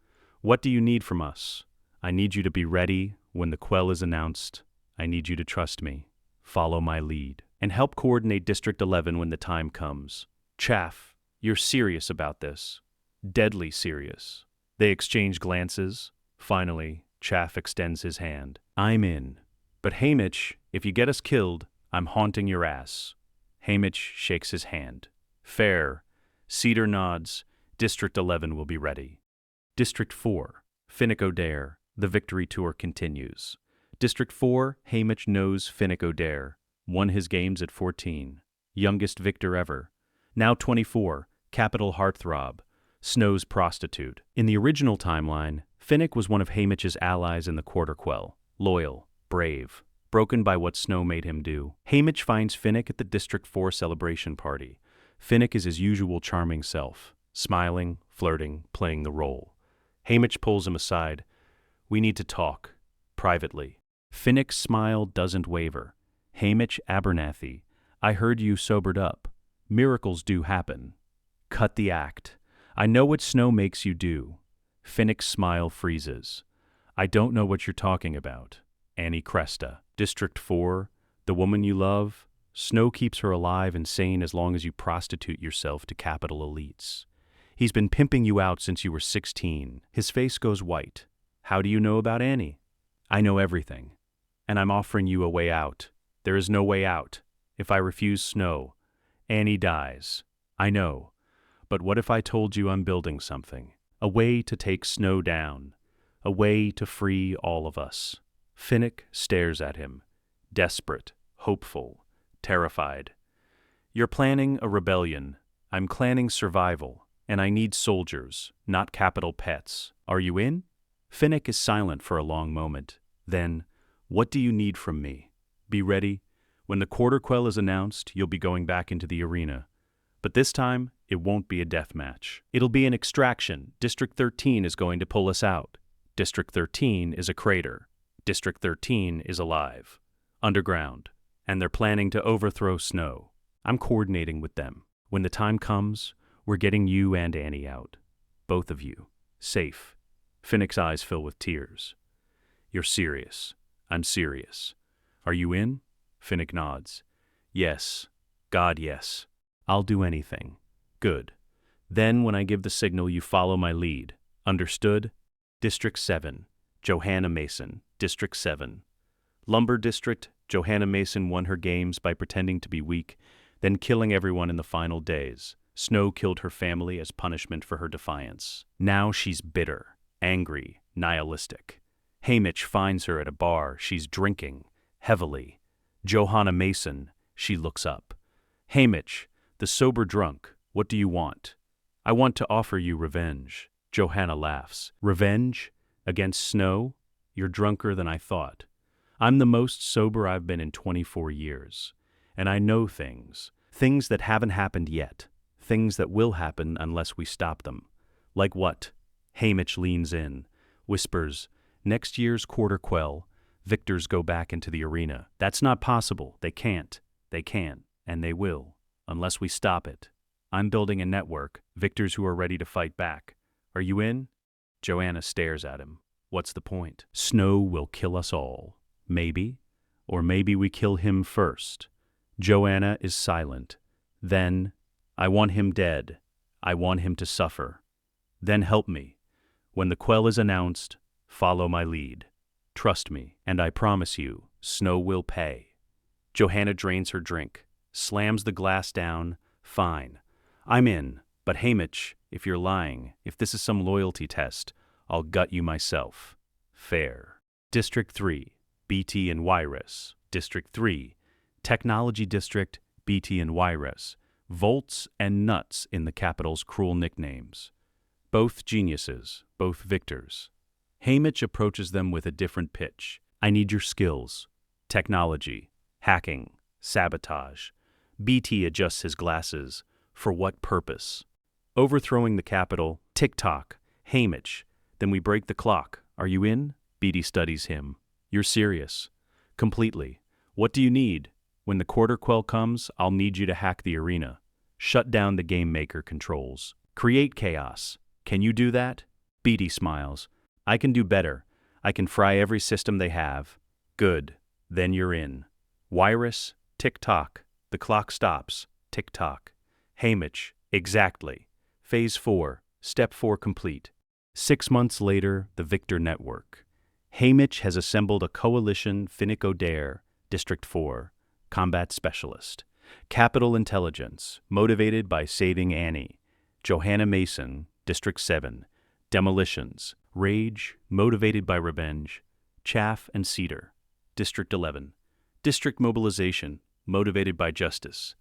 B: what do you need from us? I need you to be ready when the quell is announced. I need you to trust me. Follow my lead. And help coordinate District 11 when the time comes. Chaff, you're serious about this. Deadly serious. They exchange glances. Finally, Chaff extends his hand. I'm in. But Haymitch, if you get us killed, I'm haunting your ass. Haymitch shakes his hand. Fair. Cedar nods. District 11 will be ready. District 4. Finnick Odair. The victory tour continues. District 4, Haymitch knows Finnick Odair. Won his games at 14. Youngest victor ever. Now 24. Capital heartthrob. Snow's prostitute. In the original timeline, Finnick was one of Haymitch's allies in the Quarter Quell. Loyal. Brave. Broken by what Snow made him do. Haymitch finds Finnick at the District 4 celebration party. Finnick is his usual charming self. Smiling, flirting, playing the role. Haymitch pulls him aside. We need to talk. Privately. Finnick's smile doesn't waver. Haymitch Abernathy, I heard you sobered up. Miracles do happen. Cut the act. I know what Snow makes you do. Finnick's smile freezes. I don't know what you're talking about. Annie Cresta. District 4, the woman you love. Snow keeps her alive and sane as long as you prostitute yourself to capital elites. He's been pimping you out since you were 16. His face goes white. How do you know about Annie? I know everything. And I'm offering you a way out. There is no way out. If I refuse Snow, Annie dies. I know. But what if I told you I'm building something? A way to take Snow down. A way to free all of us. Finnick stares at him, desperate, hopeful, terrified. You're planning a rebellion. I'm planning survival, and I need soldiers, not capital pets. Are you in? Finnick is silent for a long moment. Then, what do you need from me? Be ready. When the quarter quell is announced, you'll be going back into the arena. But this time, it won't be a death match. It'll be an extraction. District 13 is going to pull us out. District 13 is a crater. District 13 is alive. Underground. And they're planning to overthrow Snow. I'm coordinating with them. When the time comes, we're getting you and Annie out. Both of you. Safe. Finnick's eyes fill with tears. You're serious. I'm serious. Are you in? Finnick nods. Yes. God, yes. I'll do anything. Good. Then when I give the signal, you follow my lead. Understood? District 7. Johanna Mason. District 7. Lumber District. Johanna Mason won her games by pretending to be weak, then killing everyone in the final days. Snow killed her family as punishment for her defiance. Now she's bitter, angry, nihilistic. Haymitch finds her at a bar. She's drinking, heavily. Johanna Mason, she looks up. Haymitch, the sober drunk, what do you want? I want to offer you revenge. Johanna laughs. Revenge? Against Snow? You're drunker than I thought. I'm the most sober I've been in 24 years. And I know things that haven't happened yet. Things that will happen unless we stop them. Like what? Haymitch leans in, whispers, next year's quarter quell, victors go back into the arena. That's not possible. They can't. They can. And they will. Unless we stop it. I'm building a network, victors who are ready to fight back. Are you in? Joanna stares at him. What's the point? Snow will kill us all. Maybe. Or maybe we kill him first. Joanna is silent. Then, I want him dead. I want him to suffer. Then help me. When the quell is announced, follow my lead. Trust me, and I promise you, Snow will pay. Johanna drains her drink, slams the glass down. Fine. I'm in, but Haymitch, if you're lying, if this is some loyalty test, I'll gut you myself. Fair. District 3, BT and Wyris. District 3, Technology District, BT and Wyris. Volts and nuts in the capital's cruel nicknames. Both geniuses, both victors. Haymitch approaches them with a different pitch. I need your skills. Technology, hacking, sabotage. BT adjusts his glasses. For what purpose? Overthrowing the capital. Tick-tock. Haymitch. Then we break the clock. Are you in? BT studies him. You're serious. Completely. What do you need? When the quarter quell comes, I'll need you to hack the arena. Shut down the game maker controls. Create chaos. Can you do that? BT smiles. I can do better. I can fry every system they have. Good. Then you're in. Wyris, tick-tock. The clock stops. Tick-tock. Haymitch, exactly. Phase 4, Step 4 complete. 6 months later, the Victor Network. Haymitch has assembled a coalition. Finnick O'Dare, District 4, Combat Specialist. Capital Intelligence, motivated by saving Annie. Johanna Mason, District 7, Demolitions. Rage, motivated by revenge. Chaff and Cedar, District 11. District Mobilization, motivated by justice.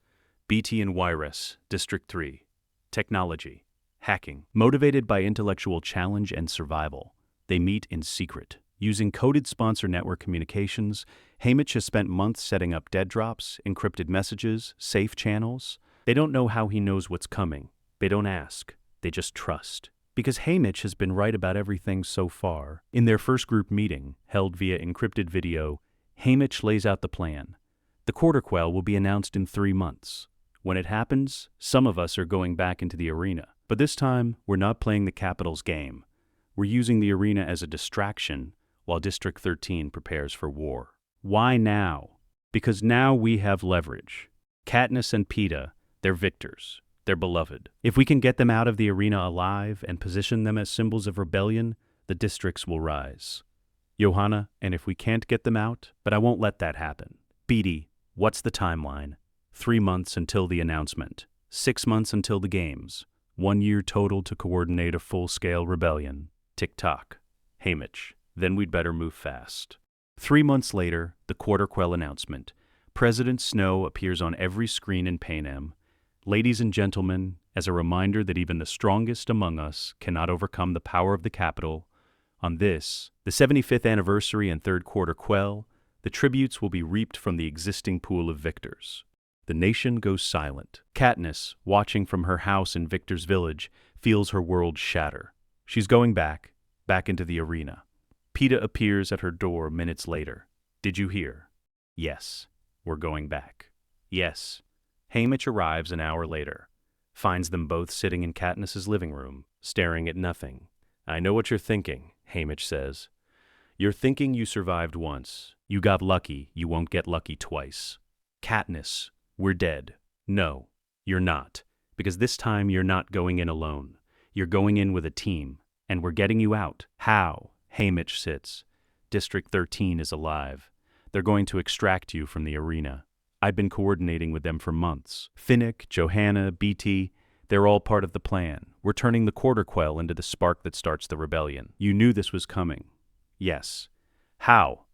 B: BT and Wyris, District 3. Technology, hacking, motivated by intellectual challenge and survival. They meet in secret. Using coded sponsor network communications, Haymitch has spent months setting up dead drops, encrypted messages, safe channels. They don't know how he knows what's coming. They don't ask. They just trust. Because Haymitch has been right about everything so far. In their first group meeting, held via encrypted video, Haymitch lays out the plan. The quarter quell will be announced in 3 months. When it happens, some of us are going back into the arena. But this time, we're not playing the Capital's game. We're using the arena as a distraction while District 13 prepares for war. Why now? Because now we have leverage. Katniss and Peeta, they're victors. They're beloved. If we can get them out of the arena alive and position them as symbols of rebellion, the districts will rise. Johanna, and if we can't get them out, but I won't let that happen. BT, what's the timeline? 3 months until the announcement. 6 months until the games. 1 year total to coordinate a full-scale rebellion. Tick-tock. Haymitch, then we'd better move fast. 3 months later, the Quarter Quell announcement. President Snow appears on every screen in Panem. Ladies and gentlemen, as a reminder that even the strongest among us cannot overcome the power of the capital, on this, the 75th anniversary and third Quarter Quell, the tributes will be reaped from the existing pool of victors. The nation goes silent. Katniss, watching from her house in Victor's village, feels her world shatter. She's going back into the arena. Peeta appears at her door minutes later. Did you hear? Yes, we're going back. Yes. Haymitch arrives an hour later, finds them both sitting in Katniss's living room, staring at nothing. I know what you're thinking, Haymitch says. You're thinking you survived once. You got lucky, you won't get lucky twice. Katniss, we're dead. No, you're not. Because this time you're not going in alone. You're going in with a team, and we're getting you out. How? Haymitch sits. District 13 is alive. They're going to extract you from the arena. I've been coordinating with them for months. Finnick, Johanna, BT, they're all part of the plan. We're turning the Quarter Quell into the spark that starts the rebellion. You knew this was coming. Yes. How?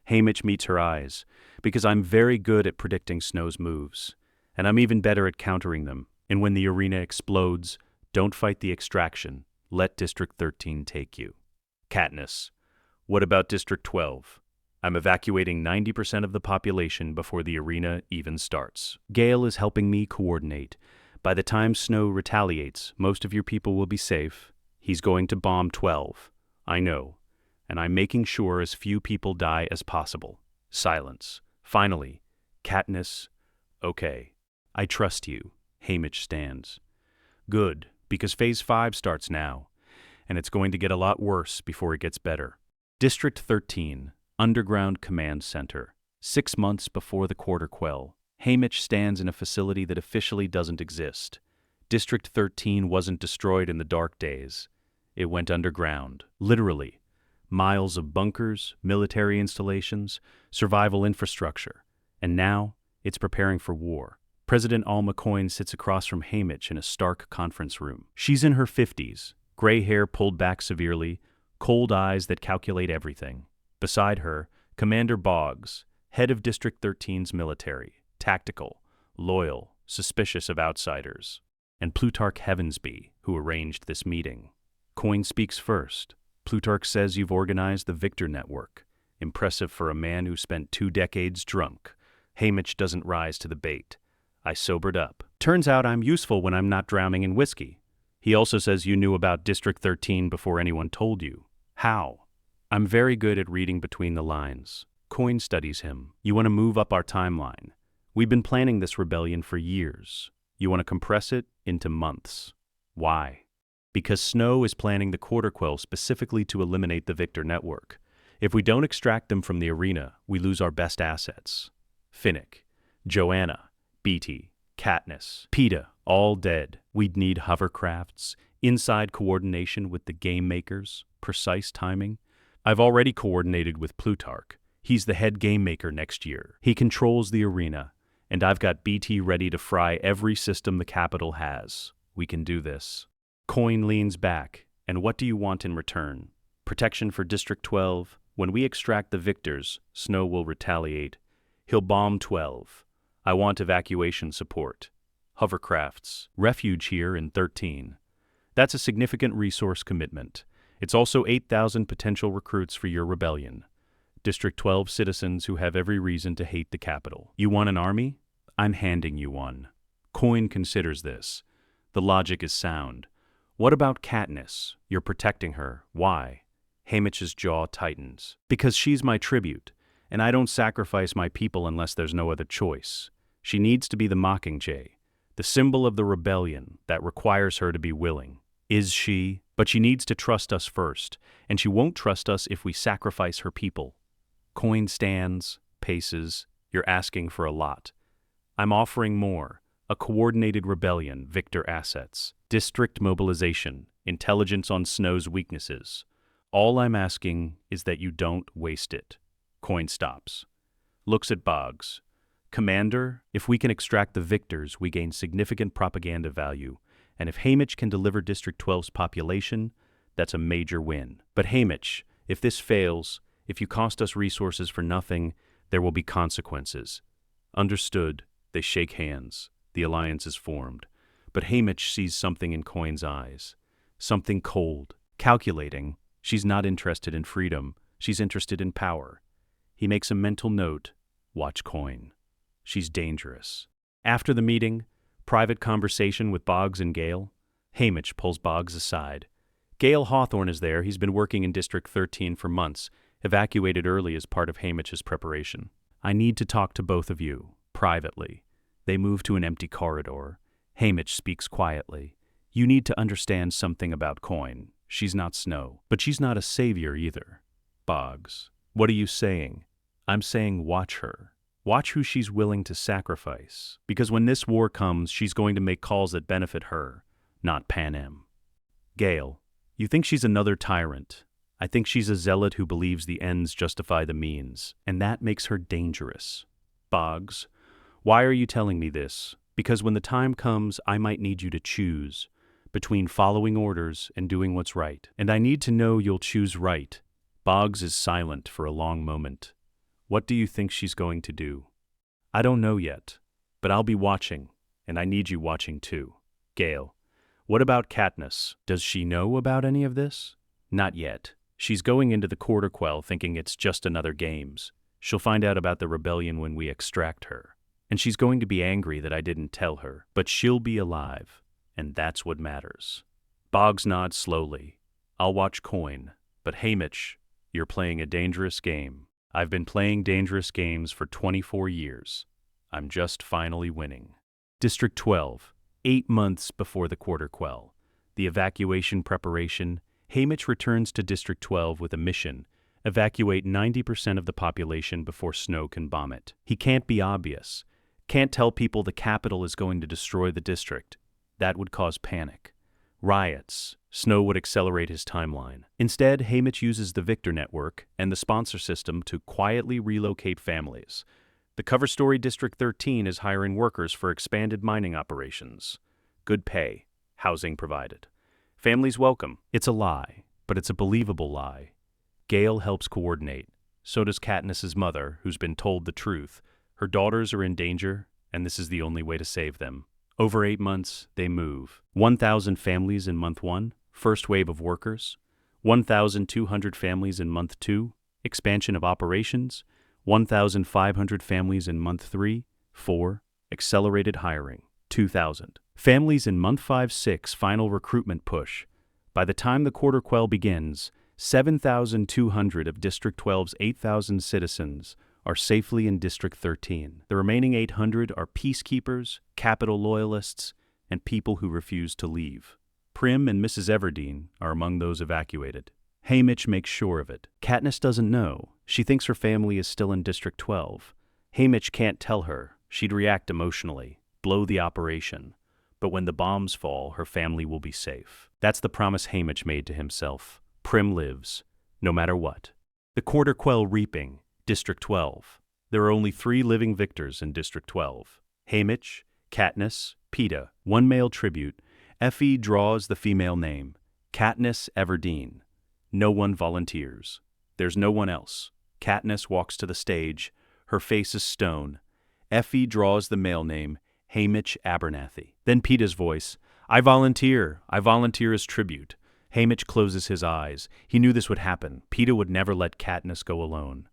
B: Haymitch meets her eyes. Because I'm very good at predicting Snow's moves. And I'm even better at countering them. And when the arena explodes, don't fight the extraction. Let District 13 take you. Katniss, what about District 12? I'm evacuating 90% of the population before the arena even starts. Gale is helping me coordinate. By the time Snow retaliates, most of your people will be safe. He's going to bomb 12. I know. And I'm making sure as few people die as possible. Silence. Finally, Katniss, okay. I trust you. Haymitch stands. Good, because Phase 5 starts now. And it's going to get a lot worse before it gets better. District 13. Underground Command Center. 6 months before the Quarter Quell, Haymitch stands in a facility that officially doesn't exist. District 13 wasn't destroyed in the dark days. It went underground, literally. Miles of bunkers, military installations, survival infrastructure. And now, it's preparing for war. President Alma Coin sits across from Haymitch in a stark conference room. She's in her 50s, gray hair pulled back severely, cold eyes that calculate everything. Beside her, Commander Boggs, head of District 13's military, tactical, loyal, suspicious of outsiders, and Plutarch Heavensby, who arranged this meeting. Coin speaks first. Plutarch says you've organized the Victor Network. Impressive for a man who spent 2 decades drunk. Haymitch doesn't rise to the bait. I sobered up. Turns out I'm useful when I'm not drowning in whiskey. He also says you knew about District 13 before anyone told you. How? I'm very good at reading between the lines. Coin studies him. You want to move up our timeline. We've been planning this rebellion for years. You want to compress it into months. Why? Because Snow is planning the Quarter Quell specifically to eliminate the Victor Network. If we don't extract them from the arena, we lose our best assets. Finnick, Johanna, BT, Katniss, Peeta, all dead. We'd need hovercrafts, inside coordination with the game makers, precise timing. I've already coordinated with Plutarch. He's the head game maker next year. He controls the arena, and I've got BT ready to fry every system the capital has. We can do this. Coin leans back. And what do you want in return? Protection for District 12? When we extract the victors, Snow will retaliate. He'll bomb 12. I want evacuation support. Hovercrafts. Refuge here in 13. That's a significant resource commitment. It's also 8,000 potential recruits for your rebellion. District 12 citizens who have every reason to hate the capital. You want an army? I'm handing you one. Coin considers this. The logic is sound. What about Katniss? You're protecting her. Why? Haymitch's jaw tightens. Because she's my tribute, and I don't sacrifice my people unless there's no other choice. She needs to be the Mockingjay, the symbol of the rebellion that requires her to be willing. Is she? But she needs to trust us first, and she won't trust us if we sacrifice her people. Coin stands, paces. You're asking for a lot. I'm offering more. A coordinated rebellion, Victor assets, district mobilization, intelligence on Snow's weaknesses. All I'm asking is that you don't waste it. Coin stops. Looks at Boggs. Commander, if we can extract the victors, we gain significant propaganda value. And if Haymitch can deliver District 12's population, that's a major win. But Haymitch, if this fails, If you cost us resources for nothing, there will be consequences. Understood. They shake hands. The alliance is formed. But Haymitch sees something in Coin's eyes. Something cold, calculating. She's not interested in freedom. She's interested in power. He makes a mental note. Watch Coin. She's dangerous. After the meeting, private conversation with Boggs and Gale. Haymitch pulls Boggs aside. Gale Hawthorne is there. He's been working in District 13 for months, evacuated early as part of Haymitch's preparation. I need to talk to both of you, privately. They move to an empty corridor. Haymitch speaks quietly. You need to understand something about Coin. She's not Snow, but she's not a savior either. Boggs, what are you saying? I'm saying watch her. Watch who she's willing to sacrifice. Because when this war comes, she's going to make calls that benefit her, not Panem. Gale, you think she's another tyrant. I think she's a zealot who believes the ends justify the means, and that makes her dangerous. Boggs, why are you telling me this? Because when the time comes, I might need you to choose between following orders and doing what's right. And I need to know you'll choose right. Boggs is silent for a long moment. What do you think she's going to do? I don't know yet, but I'll be watching, and I need you watching too. Gale, what about Katniss? Does she know about any of this? Not yet. She's going into the Quarter Quell thinking it's just another games. She'll find out about the rebellion when we extract her. And she's going to be angry that I didn't tell her, but she'll be alive, and that's what matters. Boggs nods slowly. I'll watch Coin, but Haymitch, you're playing a dangerous game. I've been playing dangerous games for 24 years. I'm just finally winning. District 12, 8 months before the Quarter Quell. The evacuation preparation. Haymitch returns to District 12 with a mission. Evacuate 90% of the population before Snow can bomb it. He can't be obvious. Can't tell people the capital is going to destroy the district. That would cause panic. Riots. Snow would accelerate his timeline. Instead, Haymitch uses the Victor Network and the sponsor system to quietly relocate families. The cover story District 13 is hiring workers for expanded mining operations. Good pay. Housing provided. Families welcome. It's a lie, but it's a believable lie. Gale helps coordinate. So does Katniss's mother, who's been told the truth. Her daughters are in danger, and this is the only way to save them. Over 8 months, they move. 1,000 families in month 1, first wave of workers. 1,200 families in month 2, expansion of operations. 1,500 families in month 3, 4, accelerated hiring. 2,000. Families in month 5-6, final recruitment push. By the time the Quarter Quell begins, 7,200 of District 12's 8,000 citizens are safely in District 13. The remaining 800 are peacekeepers, capital loyalists, and people who refuse to leave. Prim and Mrs. Everdeen are among those evacuated. Haymitch makes sure of it. Katniss doesn't know. She thinks her family is still in District 12. Haymitch can't tell her. She'd react emotionally, blow the operation. But when the bombs fall, her family will be safe. That's the promise Haymitch made to himself. Prim lives, no matter what. The Quarter Quell reaping. District 12. There are only 3 living victors in District 12. Haymitch, Katniss, Peeta. One male tribute. Effie draws the female name. Katniss Everdeen. No one volunteers. There's no one else. Katniss walks to the stage. Her face is stone. Effie draws the male name. Haymitch Abernathy. Then Peeta's voice. I volunteer as tribute. Haymitch closes his eyes. He knew this would happen. Peeta would never let Katniss go alone.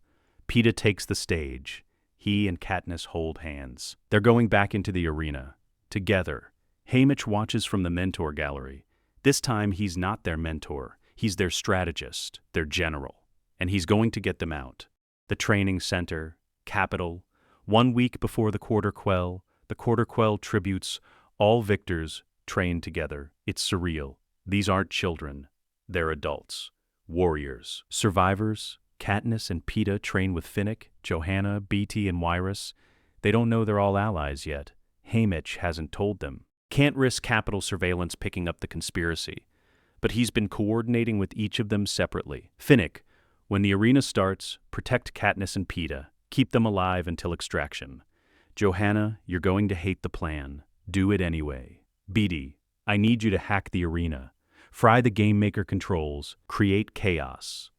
B: Peeta takes the stage. He and Katniss hold hands. They're going back into the arena. Together. Haymitch watches from the mentor gallery. This time he's not their mentor. He's their strategist, their general. And he's going to get them out. The training center, capital. 1 week before the Quarter Quell tributes all victors trained together. It's surreal. These aren't children. They're adults. Warriors. Survivors. Katniss and Peeta train with Finnick, Johanna, Beatty, and Wyrus. They don't know they're all allies yet. Haymitch hasn't told them. Can't risk capital surveillance picking up the conspiracy. But he's been coordinating with each of them separately. Finnick, when the arena starts, protect Katniss and Peeta. Keep them alive until extraction. Johanna, you're going to hate the plan. Do it anyway. Beatty, I need you to hack the arena. Fry the Game Maker controls. Create chaos.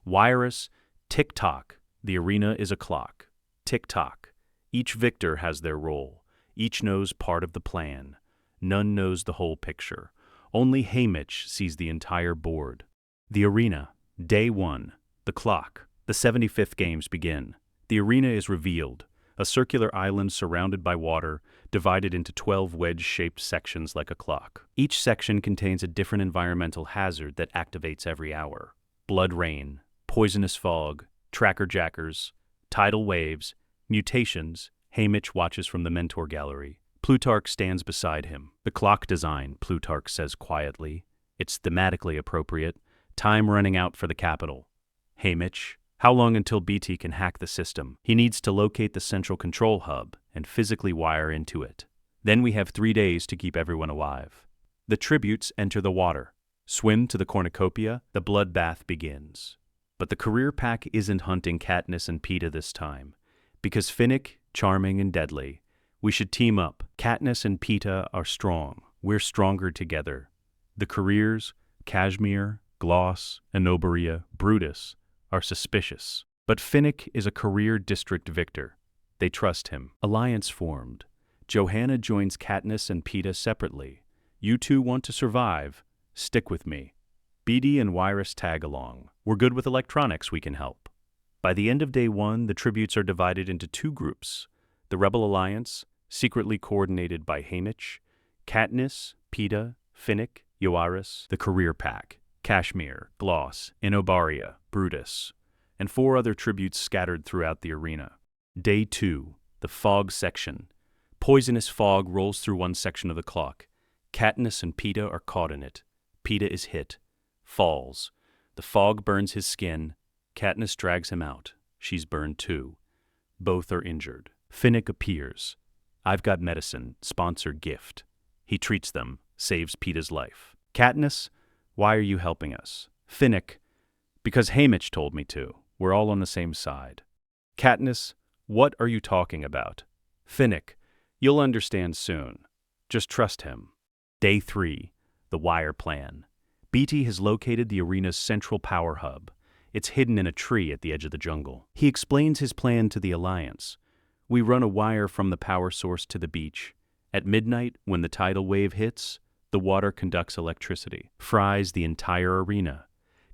B: Wyrus, Tick-tock. The arena is a clock. Tick-tock. Each victor has their role. Each knows part of the plan. None knows the whole picture. Only Haymitch sees the entire board. The arena. Day 1. The clock. The 75th games begin. The arena is revealed. A circular island surrounded by water, divided into 12 wedge-shaped sections like a clock. Each section contains a different environmental hazard that activates every hour. Blood rain, poisonous fog, tracker-jackers, tidal waves, mutations. Haymitch watches from the mentor gallery. Plutarch stands beside him. The clock design, Plutarch says quietly. It's thematically appropriate. Time running out for the capital. Haymitch, how long until BT can hack the system? He needs to locate the central control hub and physically wire into it. Then we have 3 days to keep everyone alive. The tributes enter the water. Swim to the cornucopia, the bloodbath begins. But the career pack isn't hunting Katniss and Peeta this time. Because Finnick, charming and deadly, we should team up. Katniss and Peeta are strong. We're stronger together. The careers, Cashmere, Gloss, Enoberia, Brutus, are suspicious. But Finnick is a career district victor. They trust him. Alliance formed. Johanna joins Katniss and Peeta separately. You two want to survive. Stick with me. BD and Wyrus tag along. We're good with electronics, we can help. By the end of day 1, the tributes are divided into 2 groups. The Rebel Alliance, secretly coordinated by Haymitch, Katniss, Peeta, Finnick, Wyrus, the Career Pack, Cashmere, Gloss, Enobaria, Brutus, and 4 other tributes scattered throughout the arena. Day 2, the Fog section. Poisonous fog rolls through one section of the clock. Katniss and Peeta are caught in it. Peeta is hit, falls. The fog burns his skin. Katniss drags him out. She's burned too. Both are injured. Finnick appears. I've got medicine, sponsored gift. He treats them, saves Peeta's life. Katniss, why are you helping us? Finnick, because Haymitch told me to. We're all on the same side. Katniss, what are you talking about? Finnick, you'll understand soon. Just trust him. Day 3, the Wire Plan. BT has located the arena's central power hub. It's hidden in a tree at the edge of the jungle. He explains his plan to the Alliance. We run a wire from the power source to the beach. At midnight, when the tidal wave hits, the water conducts electricity, fries the entire arena.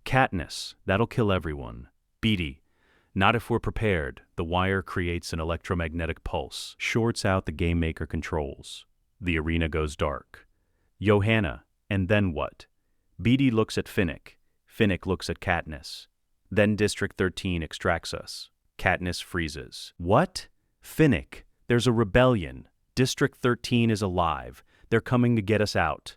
B: Katniss, that'll kill everyone. BT, not if we're prepared. The wire creates an electromagnetic pulse, shorts out the game maker controls. The arena goes dark. Johanna, and then what? BT looks at Finnick. Finnick looks at Katniss. Then District 13 extracts us. Katniss freezes. What? Finnick, there's a rebellion. District 13 is alive. They're coming to get us out.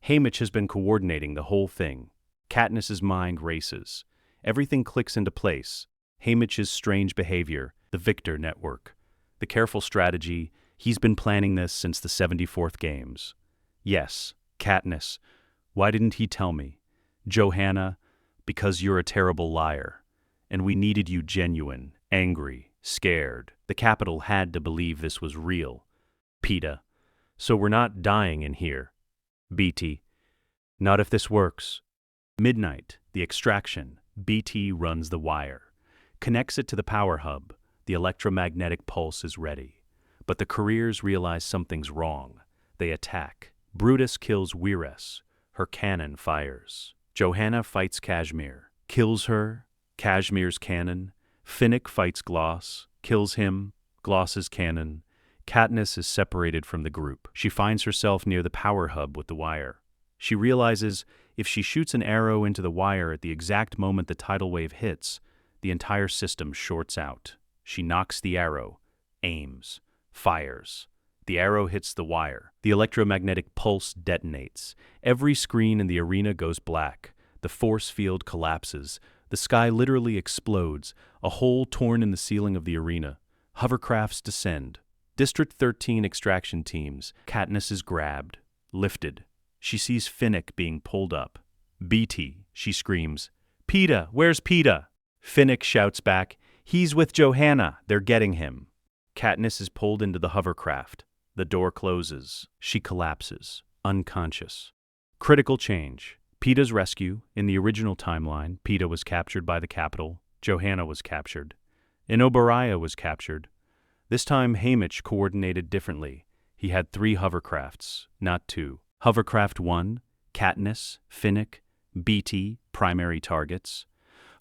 B: Haymitch has been coordinating the whole thing. Katniss's mind races. Everything clicks into place. Haymitch's strange behavior, the Victor Network. The careful strategy, he's been planning this since the 74th games. Yes, Katniss, why didn't he tell me? Johanna, because you're a terrible liar. And we needed you genuine, angry, scared. The Capitol had to believe this was real. Peeta, so we're not dying in here. BT, not if this works. Midnight, the extraction. BT runs the wire. Connects it to the power hub. The electromagnetic pulse is ready. But the careers realize something's wrong. They attack. Brutus kills Wyrus. Her cannon fires. Johanna fights Cashmere. Kills her. Cashmere's cannon. Finnick fights Gloss. Kills him. Gloss's cannon. Katniss is separated from the group. She finds herself near the power hub with the wire. She realizes if she shoots an arrow into the wire at the exact moment the tidal wave hits, the entire system shorts out. She knocks the arrow, aims, fires. The arrow hits the wire. The electromagnetic pulse detonates. Every screen in the arena goes black. The force field collapses. The sky literally explodes, a hole torn in the ceiling of the arena. Hovercrafts descend. District 13 extraction teams. Katniss is grabbed, lifted. She sees Finnick being pulled up. BT, she screams. Peeta, where's Peeta? Finnick shouts back, he's with Johanna, they're getting him. Katniss is pulled into the hovercraft. The door closes. She collapses, unconscious. Critical change. Peeta's rescue. In the original timeline, Peeta was captured by the Capitol, Johanna was captured. Inobaraya was captured. This time Haymitch coordinated differently. He had 3 hovercrafts, not 2. Hovercraft 1, Katniss, Finnick, Beatty, primary targets.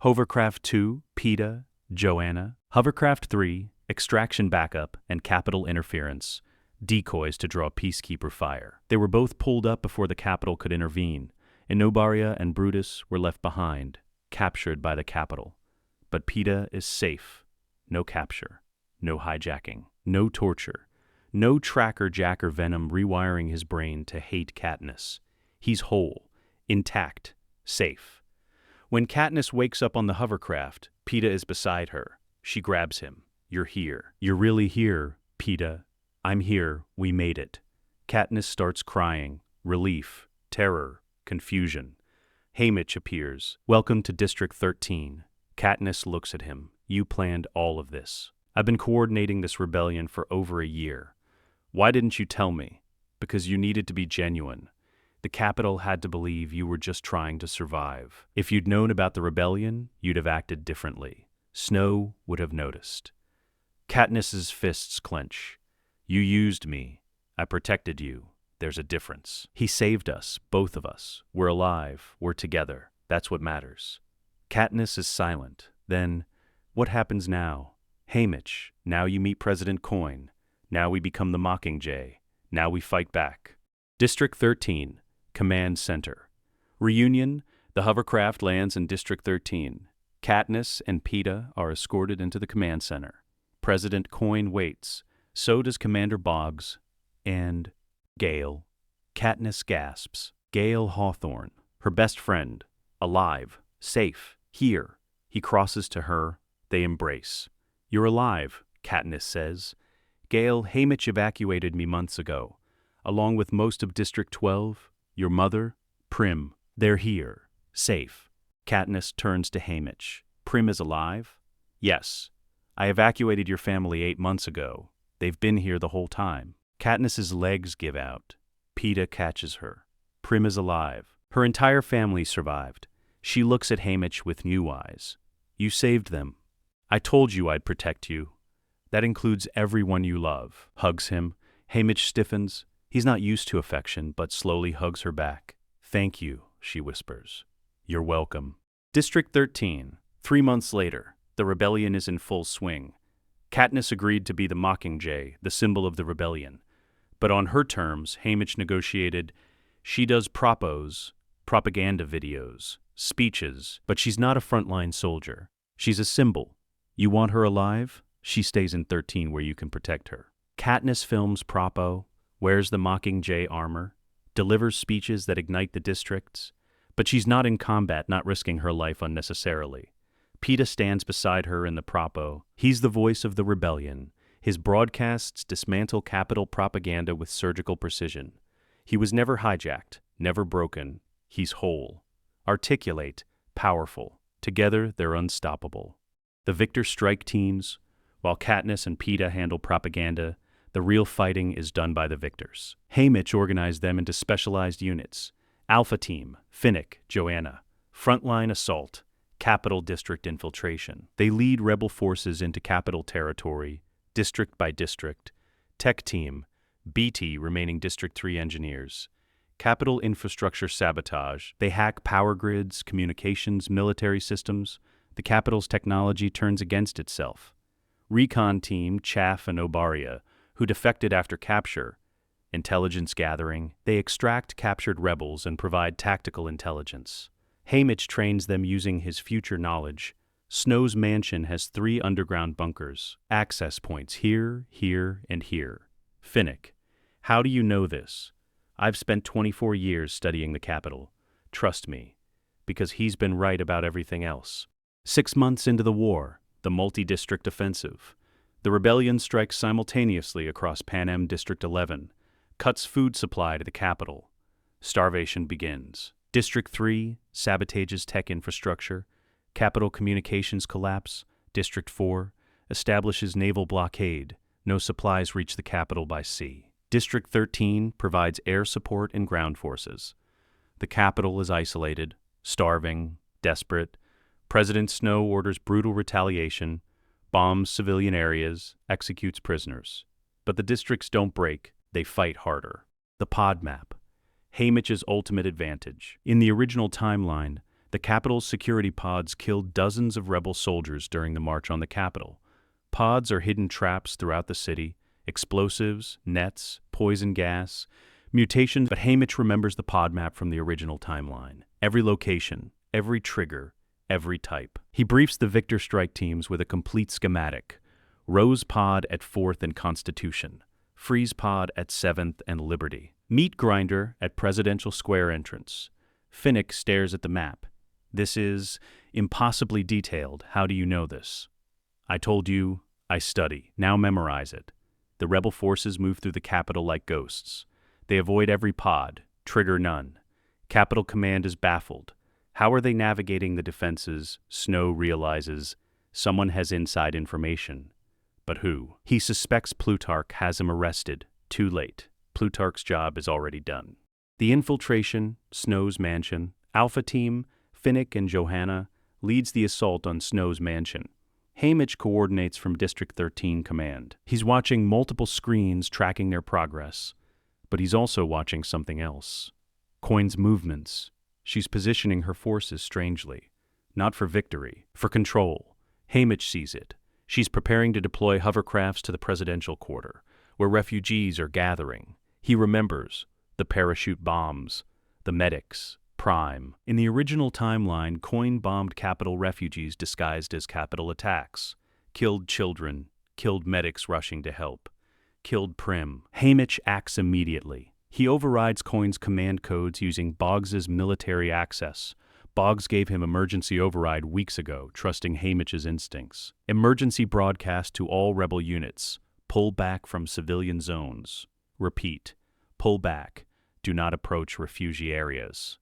B: Hovercraft 2, Peeta, Joanna. Hovercraft 3, extraction backup and capital interference, decoys to draw peacekeeper fire. They were both pulled up before the capital could intervene. Inobaria and Brutus were left behind, captured by the capital. But Peeta is safe. No capture, no hijacking, no torture, no tracker-jacker venom rewiring his brain to hate Katniss. He's whole, intact, safe. When Katniss wakes up on the hovercraft, Peeta is beside her. She grabs him. You're here. You're really here, Peeta. I'm here. We made it. Katniss starts crying. Relief, terror, confusion. Haymitch appears. Welcome to District 13. Katniss looks at him. You planned all of this. I've been coordinating this rebellion for over a year. Why didn't you tell me? Because you needed to be genuine. The capital had to believe you were just trying to survive. If you'd known about the rebellion, you'd have acted differently. Snow would have noticed. Katniss's fists clench. You used me. I protected you. There's a difference. He saved us, both of us. We're alive. We're together. That's what matters. Katniss is silent. Then, what happens now? Haymitch, now you meet President Coin. Now we become the Mockingjay. Now we fight back. District 13, Command Center. Reunion, the hovercraft lands in District 13. Katniss and Peeta are escorted into the command center. President Coin waits. So does Commander Boggs and Gale. Katniss gasps. Gale Hawthorne, her best friend, alive, safe, here. He crosses to her. They embrace. You're alive, Katniss says. Gale, Haymitch evacuated me months ago, along with most of District 12, your mother, Prim. They're here, safe. Katniss turns to Haymitch. Prim is alive? Yes. I evacuated your family 8 months ago. They've been here the whole time. Katniss's legs give out. Peeta catches her. Prim is alive. Her entire family survived. She looks at Haymitch with new eyes. You saved them. I told you I'd protect you. That includes everyone you love. Hugs him. Haymitch stiffens. He's not used to affection, but slowly hugs her back. Thank you, she whispers. You're welcome. District 13. 3 months later, the rebellion is in full swing. Katniss agreed to be the Mockingjay, the symbol of the rebellion. But on her terms, Haymitch negotiated, she does propos, propaganda videos, speeches, but she's not a frontline soldier. She's a symbol. You want her alive? She stays in 13 where you can protect her. Katniss films propo, wears the Mockingjay armor, delivers speeches that ignite the districts, but she's not in combat, not risking her life unnecessarily. Peeta stands beside her in the propo. He's the voice of the rebellion. His broadcasts dismantle capital propaganda with surgical precision. He was never hijacked, never broken. He's whole. Articulate, powerful. Together, they're unstoppable. The victor strike teams, while Katniss and Peeta handle propaganda, the real fighting is done by the victors. Haymitch organized them into specialized units. Alpha Team, Finnick, Joanna. Frontline Assault, Capital District Infiltration. They lead rebel forces into capital territory, district by district. Tech Team, BT remaining District 3 engineers. Capital Infrastructure Sabotage. They hack power grids, communications, military systems. The capital's technology turns against itself. Recon Team, Chaff and Obaria, who defected after capture. Intelligence gathering. They extract captured rebels and provide tactical intelligence. Haymitch trains them using his future knowledge. Snow's mansion has 3 underground bunkers. Access points here, here, and here. Finnick. How do you know this? I've spent 24 years studying the capital. Trust me, because he's been right about everything else. 6 months into the war, the multi-district offensive. The rebellion strikes simultaneously across Panem District 11, cuts food supply to the capital. Starvation begins. District 3 sabotages tech infrastructure. Capital communications collapse. District 4 establishes naval blockade. No supplies reach the capital by sea. District 13 provides air support and ground forces. The capital is isolated, starving, desperate, President Snow orders brutal retaliation, bombs civilian areas, executes prisoners. But the districts don't break, they fight harder. The pod map. Haymitch's ultimate advantage. In the original timeline, the Capitol's security pods killed dozens of rebel soldiers during the march on the Capitol. Pods are hidden traps throughout the city, explosives, nets, poison gas, mutations, but Haymitch remembers the pod map from the original timeline. Every location, every trigger, every type. He briefs the Victor strike teams with a complete schematic. Rose Pod at 4th and Constitution. Freeze Pod at 7th and Liberty. Meat Grinder at Presidential Square entrance. Finnick stares at the map. This is impossibly detailed. How do you know this? I told you, I study. Now memorize it. The rebel forces move through the Capitol like ghosts. They avoid every pod, trigger none. Capitol Command is baffled. How are they navigating the defenses? Snow realizes someone has inside information. But who? He suspects Plutarch has him arrested. Too late. Plutarch's job is already done. The infiltration, Snow's mansion. Alpha Team, Finnick and Johanna, leads the assault on Snow's mansion. Haymitch coordinates from District 13 Command. He's watching multiple screens tracking their progress, but he's also watching something else. Coin's movements. She's positioning her forces strangely. Not for victory, for control. Haymitch sees it. She's preparing to deploy hovercrafts to the presidential quarter, where refugees are gathering. He remembers the parachute bombs, the medics, Prim. In the original timeline, Coin bombed Capitol refugees disguised as Capitol attacks, killed children, killed medics rushing to help, killed Prim. Haymitch acts immediately. He overrides Coin's command codes using Boggs's military access. Boggs gave him emergency override weeks ago, trusting Haymitch's instincts. Emergency broadcast to all rebel units. Pull back from civilian zones. Repeat. Pull back. Do not approach refugee areas.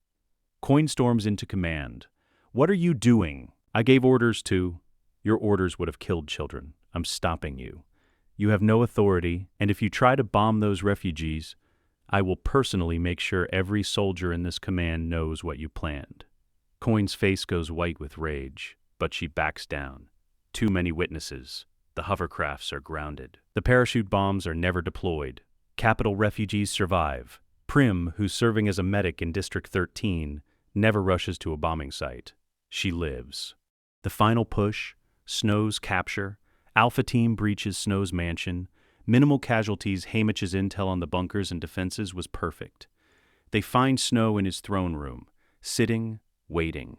B: Coin storms into command. What are you doing? I gave orders to. Your orders would have killed children. I'm stopping you. You have no authority, and if you try to bomb those refugees, I will personally make sure every soldier in this command knows what you planned. Coin's face goes white with rage, but she backs down. Too many witnesses. The hovercrafts are grounded. The parachute bombs are never deployed. Capitol refugees survive. Prim, who's serving as a medic in District 13, never rushes to a bombing site. She lives. The final push, Snow's capture, Alpha Team breaches Snow's mansion, minimal casualties. Haymitch's intel on the bunkers and defenses was perfect. They find Snow in his throne room, sitting, waiting,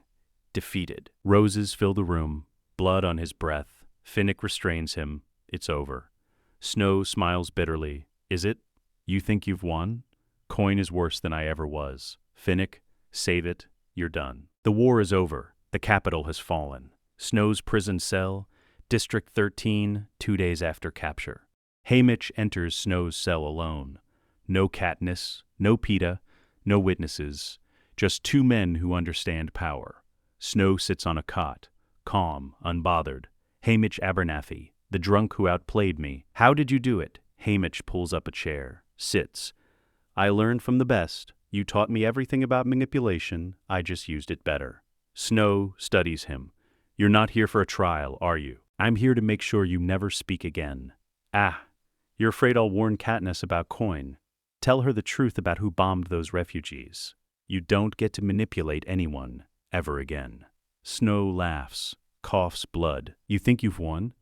B: defeated. Roses fill the room, blood on his breath. Finnick restrains him. It's over. Snow smiles bitterly. Is it? You think you've won? Coin is worse than I ever was. Finnick, save it. You're done. The war is over. The Capitol has fallen. Snow's prison cell, District 13, 2 days after capture. Haymitch enters Snow's cell alone. No Katniss, no Peeta, no witnesses. Just two men who understand power. Snow sits on a cot, calm, unbothered. Haymitch Abernathy, the drunk who outplayed me. How did you do it? Haymitch pulls up a chair, sits. I learned from the best. You taught me everything about manipulation. I just used it better. Snow studies him. You're not here for a trial, are you? I'm here to make sure you never speak again. Ah, you're afraid I'll warn Katniss about Coin. Tell her the truth about who bombed those refugees. You don't get to manipulate anyone, ever again. Snow laughs, coughs blood. You think you've won?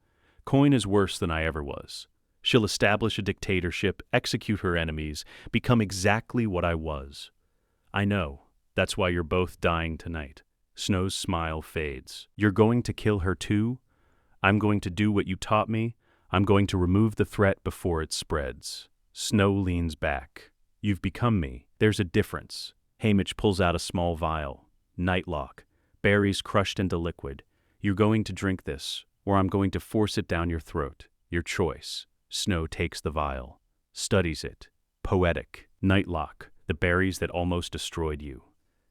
B: Coin is worse than I ever was. She'll establish a dictatorship, execute her enemies, become exactly what I was. I know. That's why you're both dying tonight. Snow's smile fades. You're going to kill her too? I'm going to do what you taught me. I'm going to remove the threat before it spreads. Snow leans back. You've become me. There's a difference. Haymitch pulls out a small vial. Nightlock. Berries crushed into liquid. You're going to drink this, or I'm going to force it down your throat. Your choice. Snow takes the vial. Studies it. Poetic. Nightlock. The berries that almost destroyed you.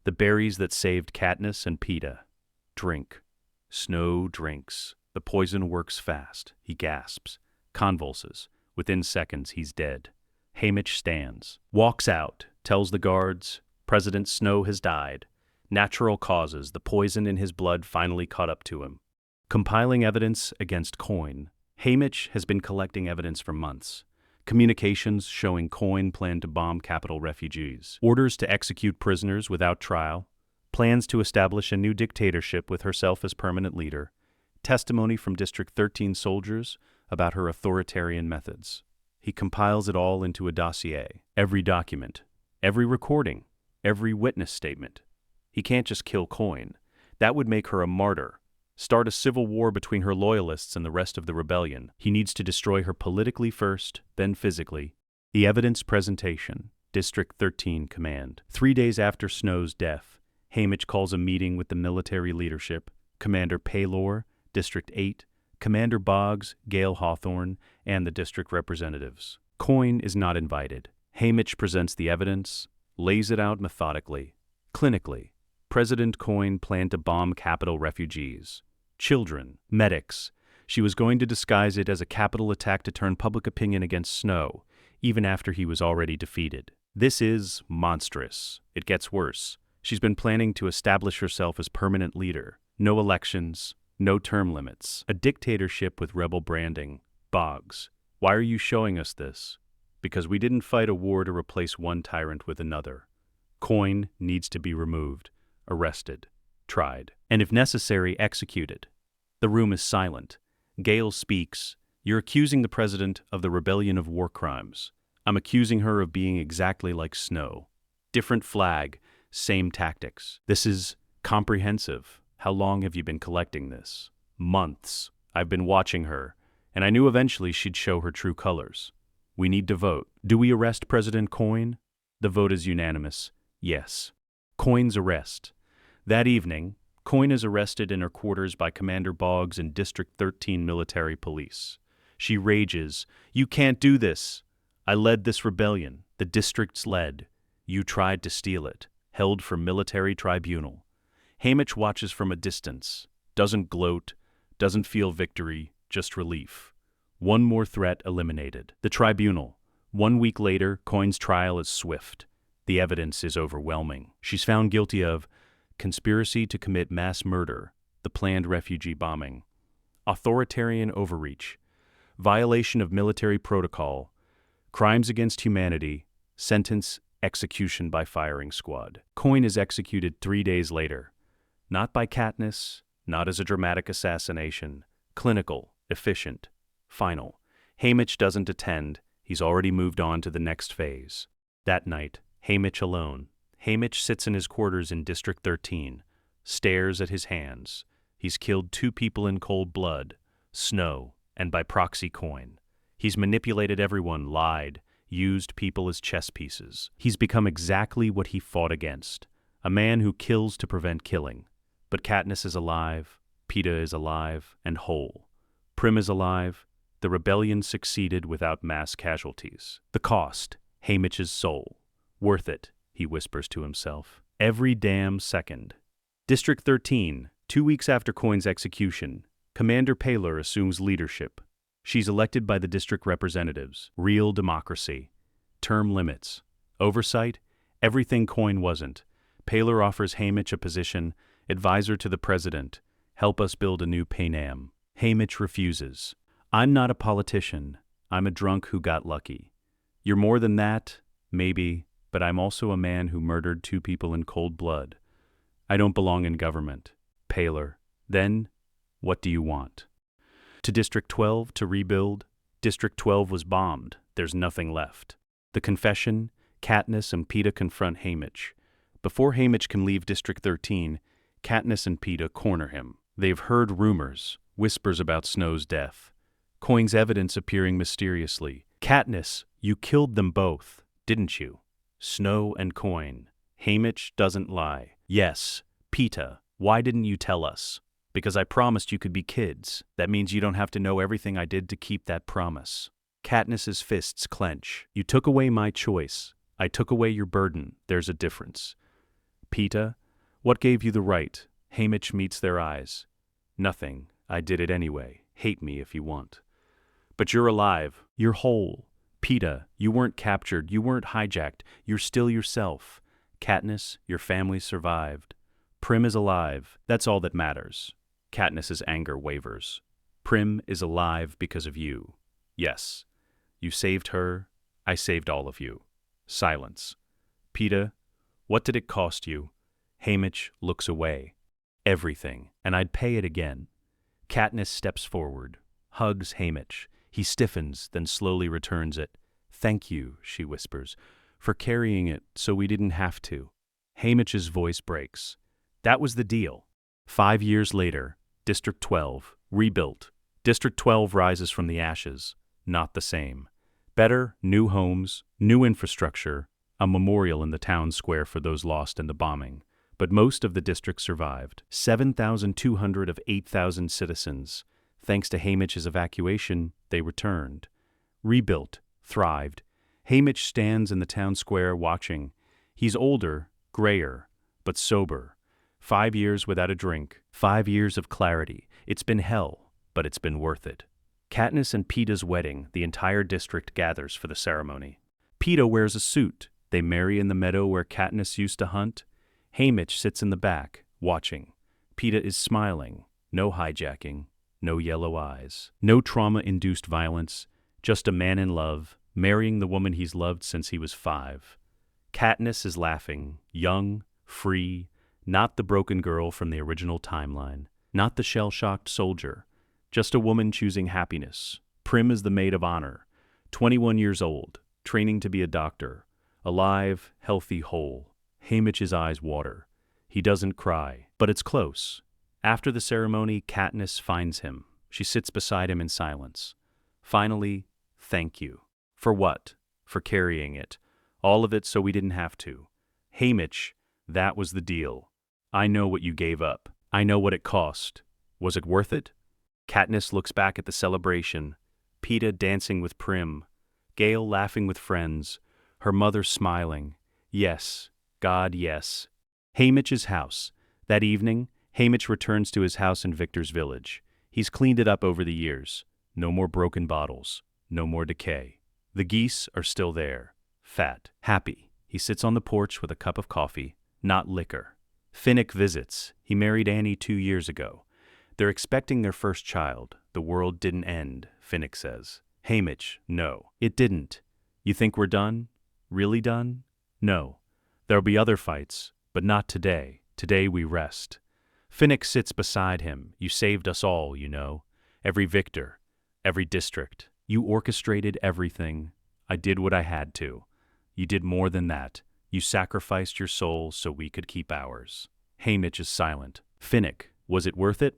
B: The berries that saved Katniss and Peeta. Drink. Snow drinks. The poison works fast. He gasps. Convulses. Within seconds, he's dead. Haymitch stands. Walks out. Tells the guards, President Snow has died. Natural causes, the poison in his blood finally caught up to him. Compiling evidence against Coin. Haymitch has been collecting evidence for months. Communications showing Coin planned to bomb Capitol refugees. Orders to execute prisoners without trial. Plans to establish a new dictatorship with herself as permanent leader. Testimony from District 13 soldiers about her authoritarian methods. He compiles it all into a dossier. Every document, every recording, every witness statement. He can't just kill Coin. That would make her a martyr. Start a civil war between her loyalists and the rest of the rebellion. He needs to destroy her politically first, then physically. The evidence presentation. District 13 command. 3 days after Snow's death, Haymitch calls a meeting with the military leadership, Commander Paylor, District 8, Commander Boggs, Gale Hawthorne, and the district representatives. Coin is not invited. Haymitch presents the evidence, lays it out methodically. Clinically, President Coin planned to bomb Capitol refugees. Children, medics. She was going to disguise it as a Capitol attack to turn public opinion against Snow, even after he was already defeated. This is monstrous. It gets worse. She's been planning to establish herself as permanent leader. No elections, no term limits. A dictatorship with rebel branding. Boggs, why are you showing us this? Because we didn't fight a war to replace one tyrant with another. Coin needs to be removed, arrested, tried, and if necessary, executed. The room is silent. Gale speaks. You're accusing the president of the rebellion of war crimes. I'm accusing her of being exactly like Snow. Different flag, same tactics. This is comprehensive. How long have you been collecting this? Months. I've been watching her, and I knew eventually she'd show her true colors. We need to vote. Do we arrest President Coin? The vote is unanimous. Yes. Coin's arrest. That evening, Coin is arrested in her quarters by Commander Boggs and District 13 military police. She rages, "You can't do this! I led this rebellion. The district's led. You tried to steal it. Held for military tribunal." Haymitch watches from a distance. Doesn't gloat, doesn't feel victory, just relief. One more threat eliminated. The tribunal. 1 week later, Coin's trial is swift. The evidence is overwhelming. She's found guilty of conspiracy to commit mass murder, the planned refugee bombing, authoritarian overreach, violation of military protocol, crimes against humanity, sentence execution by firing squad. Coin is executed 3 days later. Not by Katniss, not as a dramatic assassination. Clinical, efficient, final. Haymitch doesn't attend. He's already moved on to the next phase. That night, Haymitch alone. Haymitch sits in his quarters in District 13, stares at his hands. He's killed 2 people in cold blood, Snow, and by proxy Coin. He's manipulated everyone, lied, used people as chess pieces. He's become exactly what he fought against, a man who kills to prevent killing. But Katniss is alive, Peeta is alive and whole. Prim is alive. The rebellion succeeded without mass casualties. The cost, Haymitch's soul. Worth it, he whispers to himself. Every damn second. District 13, 2 weeks after Coin's execution, Commander Paylor assumes leadership. She's elected by the district representatives. Real democracy. Term limits. Oversight, everything Coin wasn't. Paylor offers Haymitch a position, advisor to the president. Help us build a new Panem. Haymitch refuses. I'm not a politician. I'm a drunk who got lucky. You're more than that, maybe, but I'm also a man who murdered 2 people in cold blood. I don't belong in government. Paylor. Then, what do you want? To District 12 to rebuild? District 12 was bombed. There's nothing left. The confession, Katniss and Peeta confront Haymitch. Before Haymitch can leave District 13, Katniss and Peeta corner him. They've heard rumors, whispers about Snow's death. Coin's evidence appearing mysteriously. Katniss, you killed them both, didn't you? Snow and Coin. Haymitch doesn't lie. Yes. Peeta, why didn't you tell us? Because I promised you could be kids. That means you don't have to know everything I did to keep that promise. Katniss's fists clench. You took away my choice. I took away your burden. There's a difference. Peeta, what gave you the right? Haymitch meets their eyes. Nothing. I did it anyway. Hate me if you want. But you're alive. You're whole. Peeta, you weren't captured. You weren't hijacked. You're still yourself. Katniss, your family survived. Prim is alive. That's all that matters. Katniss's anger wavers. Prim is alive because of you. Yes. You saved her. I saved all of you. Silence. Peeta, what did it cost you? Haymitch looks away. Everything, and I'd pay it again. Katniss steps forward, hugs Haymitch. He stiffens, then slowly returns it. Thank you, she whispers, for carrying it so we didn't have to. Haymitch's voice breaks. That was the deal. 5 years later, District 12, rebuilt. District 12 rises from the ashes. Not the same. Better, new homes, new infrastructure, a memorial in the town square for those lost in the bombing. But most of the district survived. 7,200 of 8,000 citizens. Thanks to Haymitch's evacuation, they returned. Rebuilt, thrived. Haymitch stands in the town square watching. He's older, grayer, but sober. 5 years without a drink. 5 years of clarity. It's been hell, but it's been worth it. Katniss and Peeta's wedding, the entire district gathers for the ceremony. Peeta wears a suit. They marry in the meadow where Katniss used to hunt. Haymitch sits in the back, watching. Peeta is smiling. No hijacking. No yellow eyes. No trauma-induced violence. Just a man in love, marrying the woman he's loved since he was 5. Katniss is laughing. Young, free, not the broken girl from the original timeline. Not the shell-shocked soldier. Just a woman choosing happiness. Prim is the maid of honor. 21 years old, training to be a doctor. Alive, healthy, whole. Haymitch's eyes water. He doesn't cry, but it's close. After the ceremony, Katniss finds him. She sits beside him in silence. Finally, thank you. For what? For carrying it. All of it so we didn't have to. Haymitch, that was the deal. I know what you gave up. I know what it cost. Was it worth it? Katniss looks back at the celebration. Peeta dancing with Prim. Gale laughing with friends. Her mother smiling. Yes. God, yes. Haymitch's house. That evening, Haymitch returns to his house in Victor's village. He's cleaned it up over the years. No more broken bottles. No more decay. The geese are still there. Fat. Happy. He sits on the porch with a cup of coffee. Not liquor. Finnick visits. He married Annie 2 years ago. They're expecting their first child. The world didn't end, Finnick says. Haymitch, no, it didn't. You think we're done? Really done? No. There'll be other fights, but not today. Today we rest. Finnick sits beside him. You saved us all, you know. Every victor, every district. You orchestrated everything. I did what I had to. You did more than that. You sacrificed your soul so we could keep ours. Haymitch is silent. Finnick, was it worth it?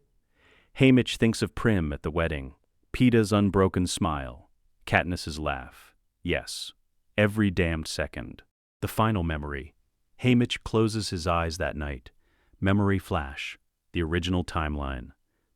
B: Haymitch thinks of Prim at the wedding. Peeta's unbroken smile. Katniss's laugh. Yes. Every damned second. The final memory. Haymitch closes his eyes that night. Memory flash. The original timeline.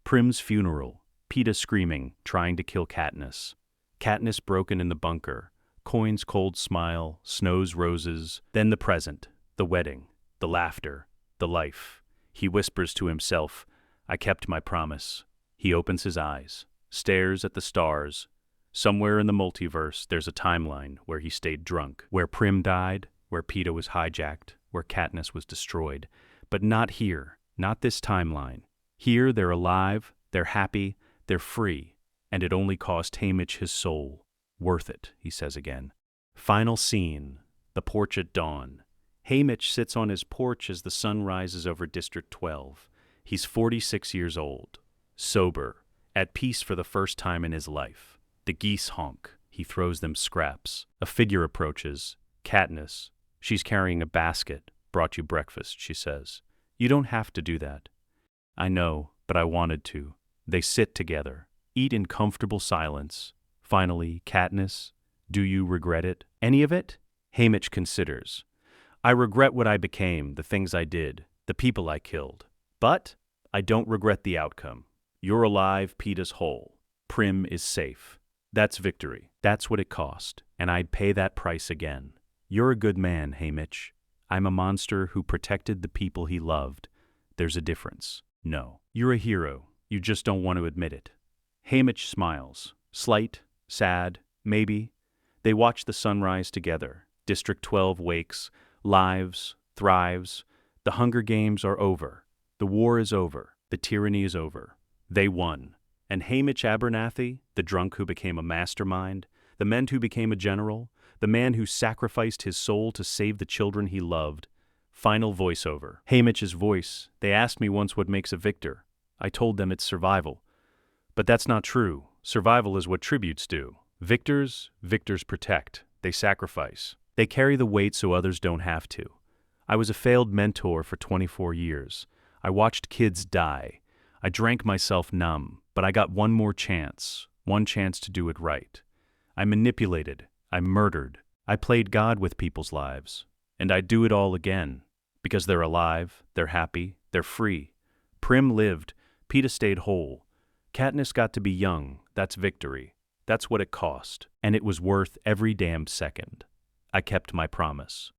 B: Prim's funeral. Peeta screaming, trying to kill Katniss. Katniss broken in the bunker. Coin's cold smile, Snow's roses. Then the present. The wedding. The laughter. The life. He whispers to himself, I kept my promise. He opens his eyes. Stares at the stars. Somewhere in the multiverse, there's a timeline where he stayed drunk. Where Prim died. Where Peeta was hijacked, where Katniss was destroyed. But not here, not this timeline. Here they're alive, they're happy, they're free, and it only cost Haymitch his soul. Worth it, he says again. Final scene, the porch at dawn. Haymitch sits on his porch as the sun rises over District 12. He's 46 years old, sober, at peace for the first time in his life. The geese honk. He throws them scraps. A figure approaches. Katniss. She's carrying a basket. Brought you breakfast, she says. You don't have to do that. I know, but I wanted to. They sit together, eat in comfortable silence. Finally, Katniss, do you regret it? Any of it? Haymitch considers. I regret what I became, the things I did, the people I killed. But I don't regret the outcome. You're alive, Peeta's whole. Prim is safe. That's victory. That's what it cost, and I'd pay that price again. You're a good man, Haymitch. I'm a monster who protected the people he loved. There's a difference. No. You're a hero. You just don't want to admit it. Haymitch smiles. Slight, sad, maybe. They watch the sunrise together. District 12 wakes, lives, thrives. The Hunger Games are over. The war is over. The tyranny is over. They won. And Haymitch Abernathy, the drunk who became a mastermind, the man who became a general, the man who sacrificed his soul to save the children he loved. Final voiceover. Haymitch's voice. They asked me once what makes a victor. I told them it's survival. But that's not true. Survival is what tributes do. Victors protect. They sacrifice. They carry the weight so others don't have to. I was a failed mentor for 24 years. I watched kids die. I drank myself numb, but I got one more chance. One chance to do it right. I manipulated. I murdered. I played God with people's lives. And I'd do it all again. Because they're alive, they're happy, they're free. Prim lived. Peeta stayed whole. Katniss got to be young. That's victory. That's what it cost. And it was worth every damned second. I kept my promise.